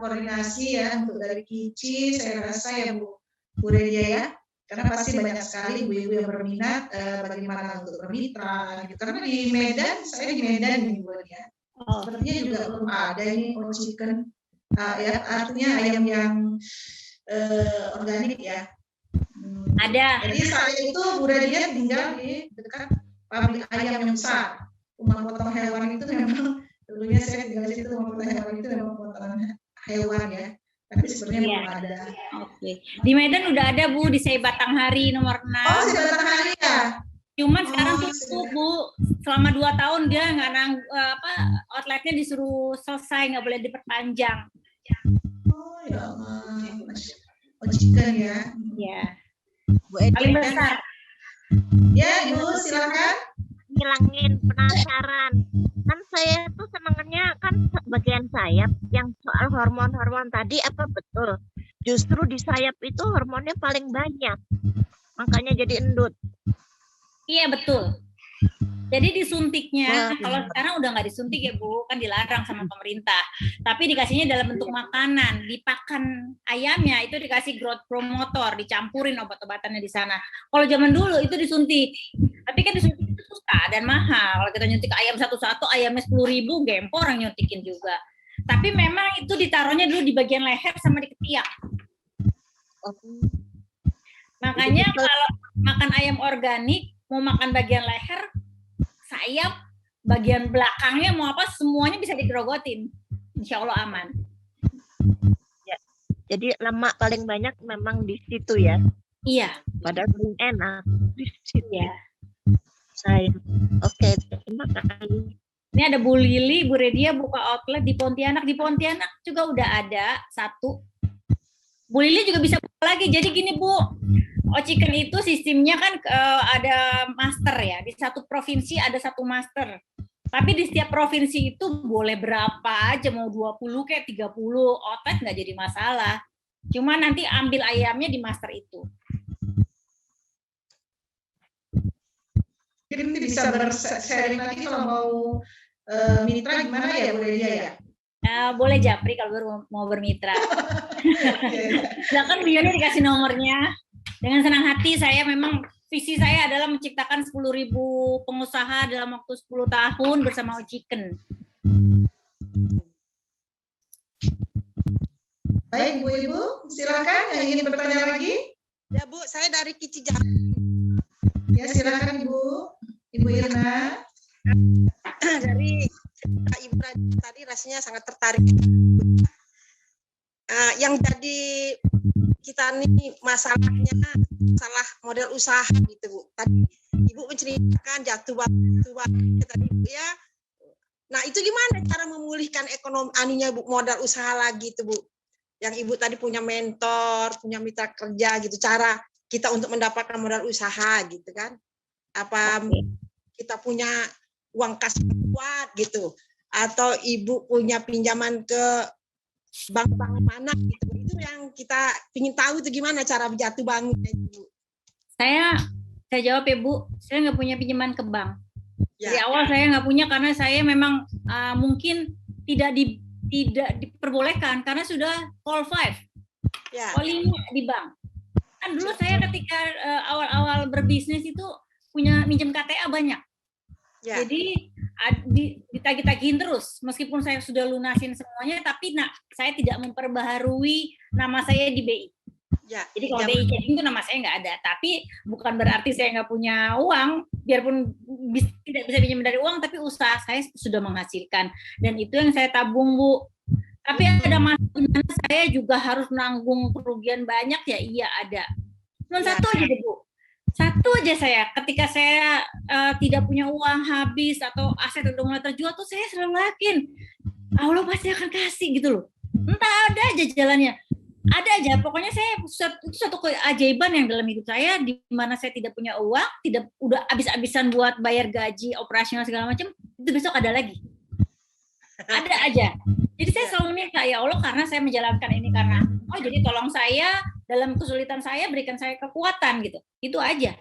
[SPEAKER 1] koordinasi ya untuk dari Kici, saya rasa ya Bu Nadia ya, karena pasti banyak sekali ibu-ibu yang berminat bagaimana untuk bermitra gitu. Karena di Medan, saya di Medan nih Bu ya, sepertinya juga belum ada ini chicken ya, artinya ayam yang organik ya.
[SPEAKER 3] Ada.
[SPEAKER 1] Jadi saya itu Bu Nadia tinggal di dekat pabrik ayam yang besar. Rumah potong hewan itu memang dulunya saya tinggal di situ, rumah potong hewan itu memang potongan hewan ya. Tapi sebenarnya belum ada.
[SPEAKER 3] Oke. Di Medan udah ada Bu, di Sei Batanghari nomor 6.
[SPEAKER 1] Oh, di Batanghari ya.
[SPEAKER 3] Cuman sekarang tutup Bu, selama 2 tahun dia nggak outletnya disuruh selesai, nggak boleh diperpanjang.
[SPEAKER 1] Oh ya Allah. Chicken ya.
[SPEAKER 3] Ya.
[SPEAKER 6] Bu Edi,
[SPEAKER 3] Paling besar.
[SPEAKER 1] Ya Ibu silakan.
[SPEAKER 6] Ngilangin penasaran. Kan saya tuh senangnya kan bagian sayap yang soal hormon-hormon tadi, apa betul? Justru di sayap itu hormonnya paling banyak. Makanya jadi endut.
[SPEAKER 3] Iya betul. Jadi disuntiknya, kalau sekarang udah nggak disuntik ya Bu, kan dilarang sama pemerintah. Tapi dikasihnya dalam bentuk makanan, dipakan ayamnya itu dikasih growth promotor, dicampurin obat-obatannya di sana. Kalau zaman dulu itu disuntik, tapi kan disuntik itu susah dan mahal. Kalau kita nyuntik ayam satu-satu, ayamnya 10.000, gempo orang nyuntikin juga. Tapi memang itu ditaruhnya dulu di bagian leher sama di ketiak. Makanya kalau makan ayam organik, mau makan bagian leher, sayap, bagian belakangnya mau apa, semuanya bisa digerogotin. Insya Allah aman.
[SPEAKER 6] Ya. Jadi lemak paling banyak memang di situ ya.
[SPEAKER 3] Iya.
[SPEAKER 6] Padahal paling enak di situ
[SPEAKER 3] ya.
[SPEAKER 6] Sayap. Oke, terima kasih.
[SPEAKER 3] Ini ada Bu Lili, Bu Redia buka outlet di Pontianak. Di Pontianak juga udah ada satu. Bu Lili juga bisa buka lagi. Jadi gini Bu, Ociken itu sistemnya kan ada master ya. Di satu provinsi ada satu master. Tapi di setiap provinsi itu boleh berapa aja, mau 20 kayak 30 outlet nggak jadi masalah. Cuma nanti ambil ayamnya di master itu.
[SPEAKER 1] Jadi bisa bersharing lagi kalau mau mitra gimana ya Bu Redia ya?
[SPEAKER 3] Boleh Japri kalau mau bermitra. Silakan beliau dikasih nomornya. Dengan senang hati saya memang visi saya adalah menciptakan 10.000 pengusaha dalam waktu 10 tahun bersama Ociken.
[SPEAKER 1] Baik Bu Ibu, silakan yang ingin bertanya lagi.
[SPEAKER 6] Ya Bu, saya dari Kicijak.
[SPEAKER 1] Ya silakan Ibu Irna.
[SPEAKER 6] Dari Ibu tadi rasanya sangat tertarik. Yang jadi kita nih masalahnya masalah model usaha gitu Bu. Tadi Ibu menceritakan jatuh tadi Bu ya. Nah itu gimana cara memulihkan ekonomi Bu, modal usaha lagi tuh Bu? Yang Ibu tadi punya mentor, punya mitra kerja gitu, cara kita untuk mendapatkan modal usaha gitu kan? Apa kita punya uang kas kuat gitu, atau Ibu punya pinjaman ke bank-bank mana gitu. Itu yang kita ingin tahu tuh gimana cara jatuh bangun ya, Ibu.
[SPEAKER 3] Saya jawab ya Bu, saya nggak punya pinjaman ke bank.
[SPEAKER 6] Ya.
[SPEAKER 3] Di awal saya nggak punya karena saya memang mungkin tidak diperbolehkan karena sudah call 5, calling di bank. Kan dulu saya ketika awal-awal berbisnis itu punya minjem KTA banyak. Ya. Jadi ditagih-tagihin terus, meskipun saya sudah lunasin semuanya, tapi saya tidak memperbaharui nama saya di BI. Ya. Jadi kalau BI Checking itu nama saya nggak ada, tapi bukan berarti saya nggak punya uang, biarpun tidak bisa pinjam dari uang, tapi usaha saya sudah menghasilkan, dan itu yang saya tabung Bu. Tapi ada masalah saya juga harus menanggung kerugian banyak ya, iya ada. Cuma satu aja deh Bu. Satu aja saya, ketika saya tidak punya uang habis atau aset udah mulai terjual tuh saya selalu yakin Allah pasti akan kasih gitu loh. Entah ada aja jalannya, ada aja. Pokoknya itu satu keajaiban yang dalam hidup saya, di mana saya tidak punya uang, udah habis-habisan buat bayar gaji, operasional segala macam, itu besok ada lagi. Ada aja. Jadi saya selalu minta ya Allah karena saya menjalankan ini karena jadi tolong saya dalam kesulitan saya, berikan saya kekuatan gitu. Itu aja.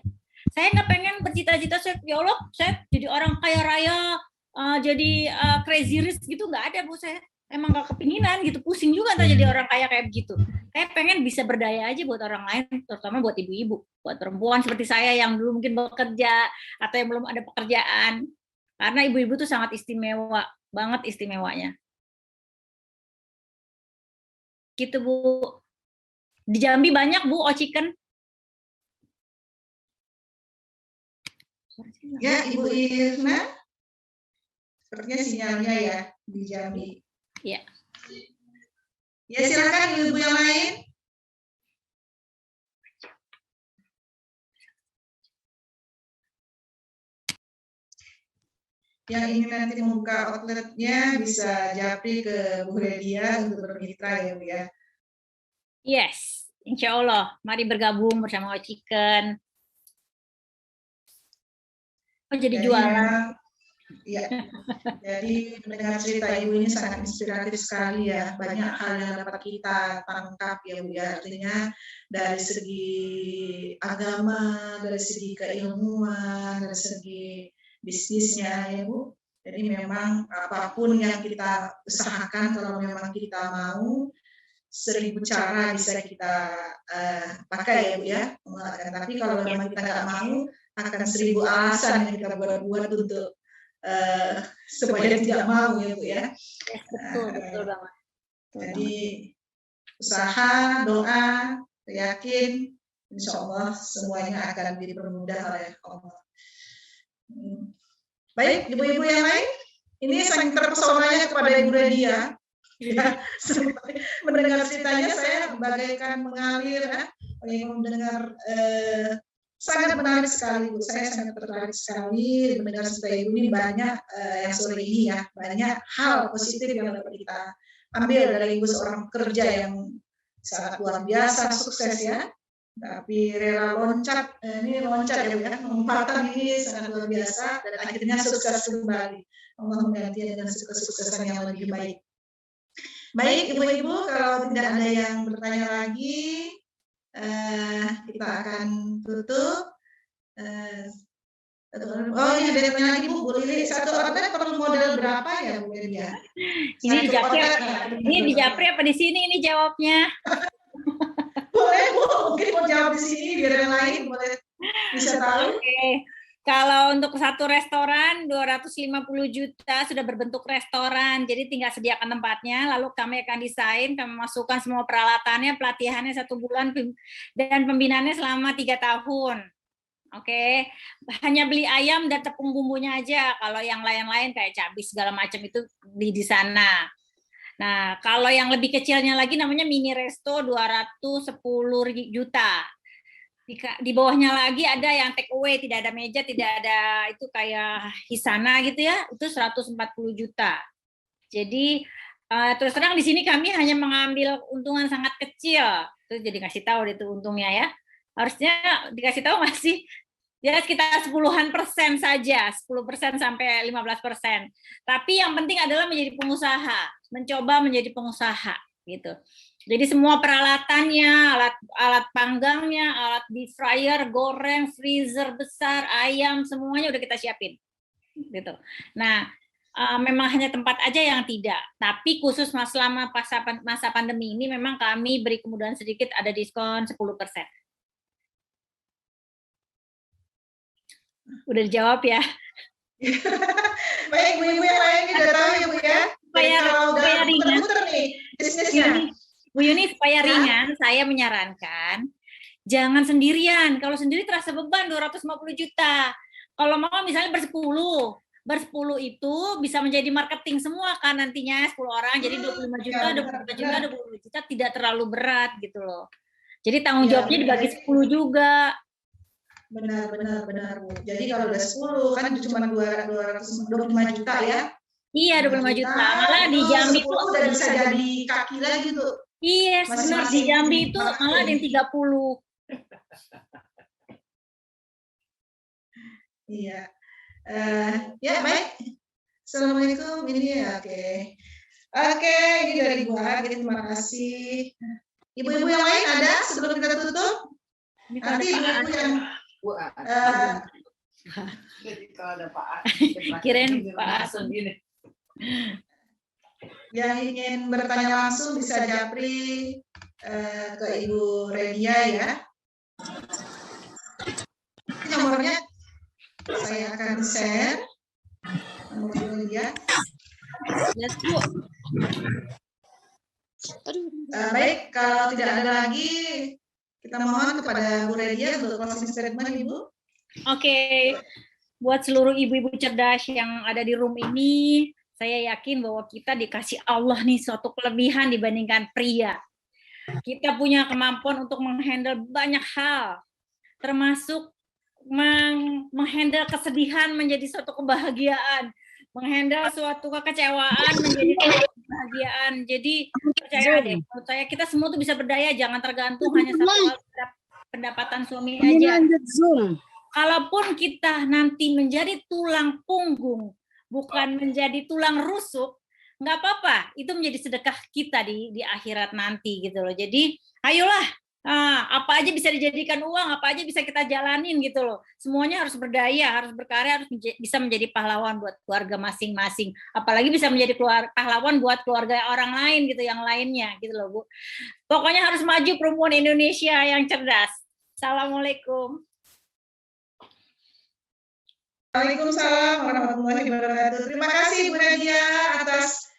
[SPEAKER 3] Saya nggak pengen bercita-cita ya Allah saya jadi orang kaya raya, jadi crazy rich gitu, nggak ada Bu. Saya emang nggak kepinginan gitu, pusing juga ntar jadi orang kaya kayak begitu. Saya pengen bisa berdaya aja buat orang lain, terutama buat ibu-ibu, buat perempuan seperti saya yang dulu mungkin bekerja atau yang belum ada pekerjaan. Karena ibu-ibu tuh sangat istimewa, banget istimewanya. Gitu Bu. Di Jambi banyak Bu Ociken.
[SPEAKER 1] Ya Ibu Irna, sepertinya sinyalnya ya di Jambi.
[SPEAKER 3] Ya.
[SPEAKER 1] Ya silakan ibu yang lain. Yang ingin nanti membuka outletnya bisa japri ke Bu Redia untuk bermitra ya Bu ya.
[SPEAKER 3] Yes, insya Allah. Mari bergabung bersama Ociken. Jadi jualan.
[SPEAKER 1] Iya. Jadi mendengar cerita Ibu ini sangat inspiratif sekali ya. Banyak hal yang dapat kita tangkap ya Bu ya. Artinya dari segi agama, dari segi keilmuan, dari segi bisnisnya ya Bu. Jadi memang apapun yang kita usahakan, kalau memang kita mau, 1000 cara bisa kita pakai ya Bu ya. Tapi kalau memang kita nggak mau, akan 1000 alasan yang kita buat untuk supaya tidak mau ya Bu ya.
[SPEAKER 3] Betul banget.
[SPEAKER 1] Jadi usaha, doa, yakin, insya Allah semuanya akan dipermudah oleh Allah. Baik, ibu-ibu yang lain, ini sangat terpesonanya kepada Ibu Redia. Ya, mendengar ceritanya saya bagaikan mengalir, mendengar Sangat menarik sekali Bu, saya sangat tertarik sekali mendengar cerita Ibu ini. Banyak yang sore ini ya, banyak hal positif yang dapat kita ambil dari Ibu, seorang pekerja yang sangat luar biasa, sukses ya. Tapi rela loncat, ini loncat ya Bu ya, lompatan ini sangat luar biasa dan akhirnya sukses kembali. Allah menggantinya dengan kesuksesan yang lebih baik. Baik Ibu-Ibu, kalau tidak ada yang bertanya lagi, kita akan tutup. Oh ini ada yang lagi Bu Lili, satu outlet perlu modal berapa ya Bu Lydia?
[SPEAKER 3] Ini di Japri apa di sini ini jawabnya?
[SPEAKER 1] Boleh Bu, mungkin mau jawab di sini biar yang lain boleh bisa tahu.
[SPEAKER 3] Oke. Kalau untuk satu restoran 250 juta sudah berbentuk restoran, jadi tinggal sediakan tempatnya, lalu kami akan desain, kami masukkan semua peralatannya, pelatihannya 1 bulan, dan pembinaannya selama 3 tahun. Oke, hanya beli ayam dan tepung bumbunya aja, kalau yang lain-lain kayak cabai segala macam itu di sana. Nah, kalau yang lebih kecilnya lagi namanya mini resto 210 juta. Di bawahnya lagi ada yang take away, tidak ada meja, tidak ada itu kayak Hisana gitu ya, itu 140 juta. Jadi terus terang di sini kami hanya mengambil untungan sangat kecil. Itu jadi kasih tahu itu untungnya ya. Harusnya dikasih tahu masih ya sekitar 10% saja, 10% sampai 15%. Tapi yang penting adalah menjadi pengusaha, mencoba menjadi pengusaha gitu. Jadi semua peralatannya, alat panggangnya, alat deep fryer, goreng, freezer besar, ayam, semuanya udah kita siapin. Gitu. Nah, memang hanya tempat aja yang tidak. Tapi khusus selama masa pandemi ini memang kami beri kemudahan sedikit, ada diskon 10%. Udah dijawab ya.
[SPEAKER 1] Baik, Bu-ibu yang lain udah tahu ya Bu ya.
[SPEAKER 3] Supaya ringan.
[SPEAKER 1] Nih bisnisnya.
[SPEAKER 3] Bu Yuni, supaya ringan, saya menyarankan jangan sendirian. Kalau sendiri terasa beban 250 juta. Kalau mau misalnya bersepuluh itu bisa menjadi marketing semua kan nantinya 10 orang, jadi 25 juta, 25 juta, 20 juta tidak terlalu berat gitu loh. Jadi tanggung jawabnya dibagi 10 juga.
[SPEAKER 1] Benar Bu. Jadi kalau udah 10 kan cuma 225 juta ya.
[SPEAKER 3] Iya, 25 juta. Malah di Jambi itu
[SPEAKER 1] udah bisa jadi kaki lagi tuh.
[SPEAKER 3] Iya, benar di Jambi itu malah ada yang 30.
[SPEAKER 1] Iya. Ya, baik. Assalamualaikum. Ini ya, oke. Oke, ini dari gua. Jadi terima kasih. Ibu-ibu yang lain ada sebelum kita tutup? Nanti ibu-ibu yang
[SPEAKER 2] kalau ada Pak
[SPEAKER 3] kirain Pak
[SPEAKER 1] yang ingin bertanya langsung bisa japri ke Ibu Redia ya. Nomornya saya akan share nomor Redia.
[SPEAKER 3] Yes, Bu.
[SPEAKER 1] Baik, kalau tidak ada lagi kita mohon kepada Bu Redia untuk closing statement Ibu.
[SPEAKER 3] Oke. Buat seluruh ibu-ibu cerdas yang ada di room ini, saya yakin bahwa kita dikasih Allah nih suatu kelebihan dibandingkan pria. Kita punya kemampuan untuk menghandle banyak hal, termasuk menghandle kesedihan menjadi suatu kebahagiaan, menghandle suatu kekecewaan menjadi suatu kebahagiaan. Jadi percaya deh, menurut saya kita semua tuh bisa berdaya, jangan tergantung hanya satu pendapatan suami aja. Kalaupun kita nanti menjadi tulang punggung, bukan menjadi tulang rusuk, nggak apa-apa. Itu menjadi sedekah kita di akhirat nanti gitu loh. Jadi, ayolah, apa aja bisa dijadikan uang, apa aja bisa kita jalanin gitu loh. Semuanya harus berdaya, harus berkarya, harus bisa menjadi pahlawan buat keluarga masing-masing. Apalagi bisa menjadi pahlawan buat keluarga orang lain gitu, yang lainnya gitu loh Bu. Pokoknya harus maju perempuan Indonesia yang cerdas. Assalamualaikum.
[SPEAKER 1] Waalaikumsalam warahmatullahi wabarakatuh. Terima kasih Bu Nadia atas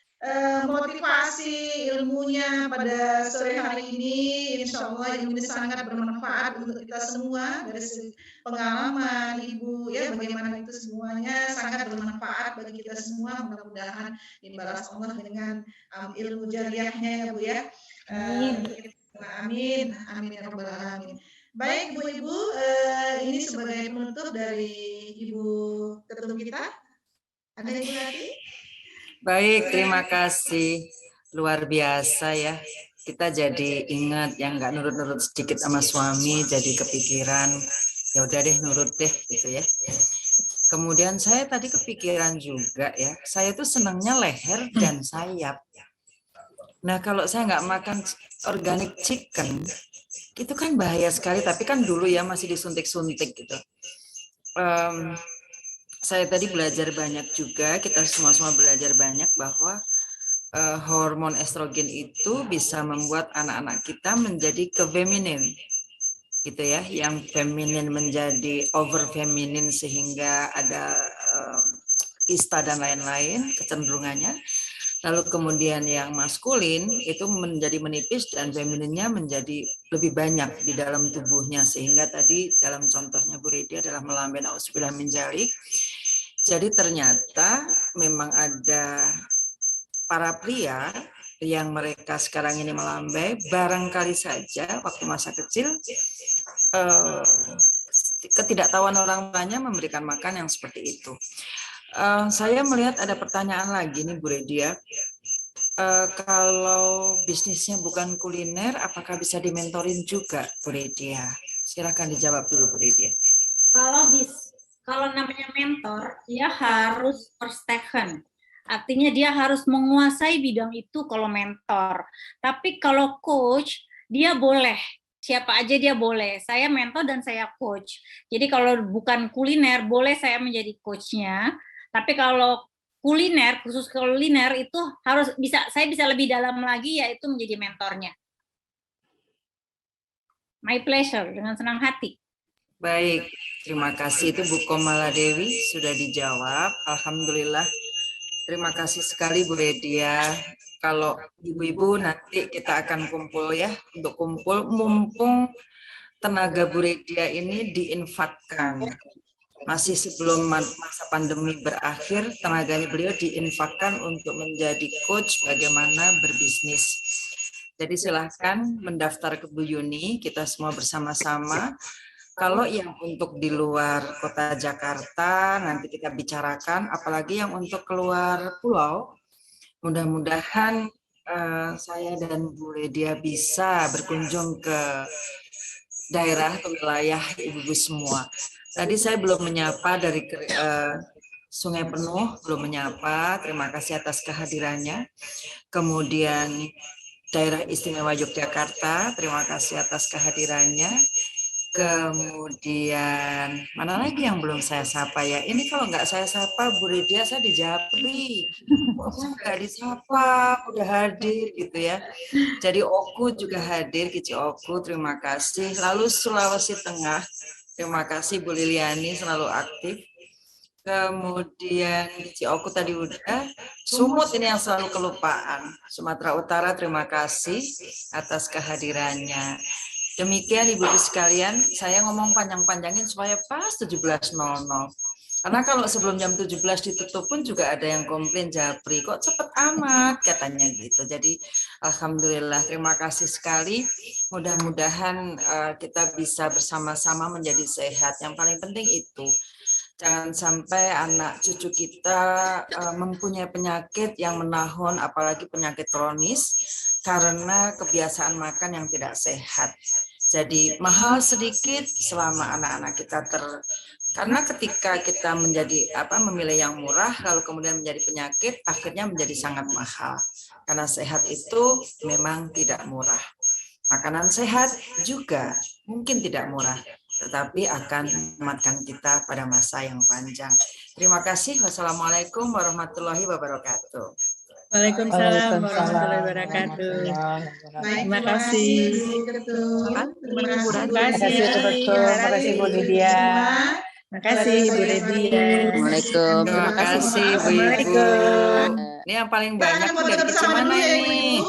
[SPEAKER 1] motivasi ilmunya pada sore hari ini. Insya Allah ilmu ini sangat bermanfaat untuk kita semua dari segi pengalaman Ibu ya, bagaimana itu semuanya sangat bermanfaat bagi kita semua. Mudah-mudahan dibalas Allah dengan ilmu jariahnya ya Bu ya. Amin. Amin ya rabbal alamin. Baik Ibu-Ibu, ini sebagai penutup dari Ibu Ketum kita. Ada Ibu Rati?
[SPEAKER 2] Baik, terima kasih. Luar biasa ya. Kita jadi ingat yang nggak nurut-nurut sedikit sama suami, jadi kepikiran. Ya udah deh, nurut deh gitu ya. Kemudian saya tadi kepikiran juga ya, saya tuh senangnya leher dan sayap. Nah kalau saya nggak makan organic chicken, itu kan bahaya sekali. Tapi kan dulu ya masih disuntik-suntik gitu. Saya tadi belajar banyak juga, kita semua belajar banyak bahwa hormon estrogen itu bisa membuat anak-anak kita menjadi ke-feminin. Gitu ya, yang feminin menjadi over feminin sehingga ada kista dan lain-lain kecenderungannya. Lalu kemudian yang maskulin itu menjadi menipis dan femininnya menjadi lebih banyak di dalam tubuhnya, sehingga tadi dalam contohnya Bu Redi adalah melambai na'udzubillah min dzalik. Jadi ternyata memang ada para pria yang mereka sekarang ini melambai, barangkali saja waktu masa kecil ketidaktahuan orang tuanya memberikan makan yang seperti itu. Saya melihat ada pertanyaan lagi nih Bu Redia. Kalau bisnisnya bukan kuliner, apakah bisa dimentorin juga Bu Redia? Silahkan dijawab dulu Bu Redia.
[SPEAKER 3] Kalau namanya mentor, dia harus first taken. Artinya dia harus menguasai bidang itu kalau mentor. Tapi kalau coach, dia boleh. Siapa aja dia boleh. Saya mentor dan saya coach. Jadi kalau bukan kuliner, boleh saya menjadi coachnya. Tapi kalau kuliner, khusus kuliner itu harus saya bisa lebih dalam lagi, yaitu menjadi mentornya. My pleasure, dengan senang hati.
[SPEAKER 2] Baik, terima kasih. Itu Bu Komala Dewi sudah dijawab. Alhamdulillah. Terima kasih sekali Bu Redia. Kalau ibu-ibu nanti kita akan kumpul ya, untuk kumpul mumpung tenaga Bu Redia ini diinfakkan. Masih sebelum masa pandemi berakhir, tenaganya beliau diinfakkan untuk menjadi coach bagaimana berbisnis. Jadi silahkan mendaftar ke Bu Yuni, kita semua bersama-sama. Kalau yang untuk di luar kota Jakarta nanti kita bicarakan, apalagi yang untuk keluar pulau, mudah-mudahan saya dan Bu Redia bisa berkunjung ke daerah, ke wilayah ibu-ibu semua. Tadi saya belum menyapa dari Sungai Penuh, belum menyapa, terima kasih atas kehadirannya. Kemudian daerah istimewa Yogyakarta, terima kasih atas kehadirannya. Kemudian mana lagi yang belum saya sapa ya? Ini kalau nggak saya sapa Bu Redia saya dijapri. Kok nggak disapa, udah hadir gitu ya. Jadi Oku juga hadir, Kici Oku, terima kasih. Lalu Sulawesi Tengah, terima kasih Bu Liliani selalu aktif. Kemudian Kici Oku tadi udah. Sumut ini yang selalu kelupaan. Sumatera Utara, terima kasih atas kehadirannya. Demikian Ibu-ibu sekalian, saya ngomong panjang-panjangin supaya pas 17.00. Karena kalau sebelum jam 17 ditutup pun juga ada yang komplain, Japri, kok cepet amat katanya gitu. Jadi alhamdulillah, terima kasih sekali. Mudah-mudahan kita bisa bersama-sama menjadi sehat. Yang paling penting itu, jangan sampai anak cucu kita mempunyai penyakit yang menahun, apalagi penyakit kronis, karena kebiasaan makan yang tidak sehat. Jadi mahal sedikit selama anak-anak kita karena ketika kita memilih yang murah lalu kemudian menjadi penyakit, akhirnya menjadi sangat mahal. Karena sehat itu memang tidak murah. Makanan sehat juga mungkin tidak murah, tetapi akan menyelamatkan kita pada masa yang panjang. Terima kasih. Wassalamualaikum warahmatullahi wabarakatuh.
[SPEAKER 8] Waalaikumsalam warahmatullahi wabarakatuh. Terima kasih.
[SPEAKER 1] Terima
[SPEAKER 8] kasih Bu Lydia. Terima kasih Bu Redia.
[SPEAKER 9] Assalamualaikum.
[SPEAKER 2] Terima kasih Bu Ibu. Ini yang paling banyak dari kecil mana ini?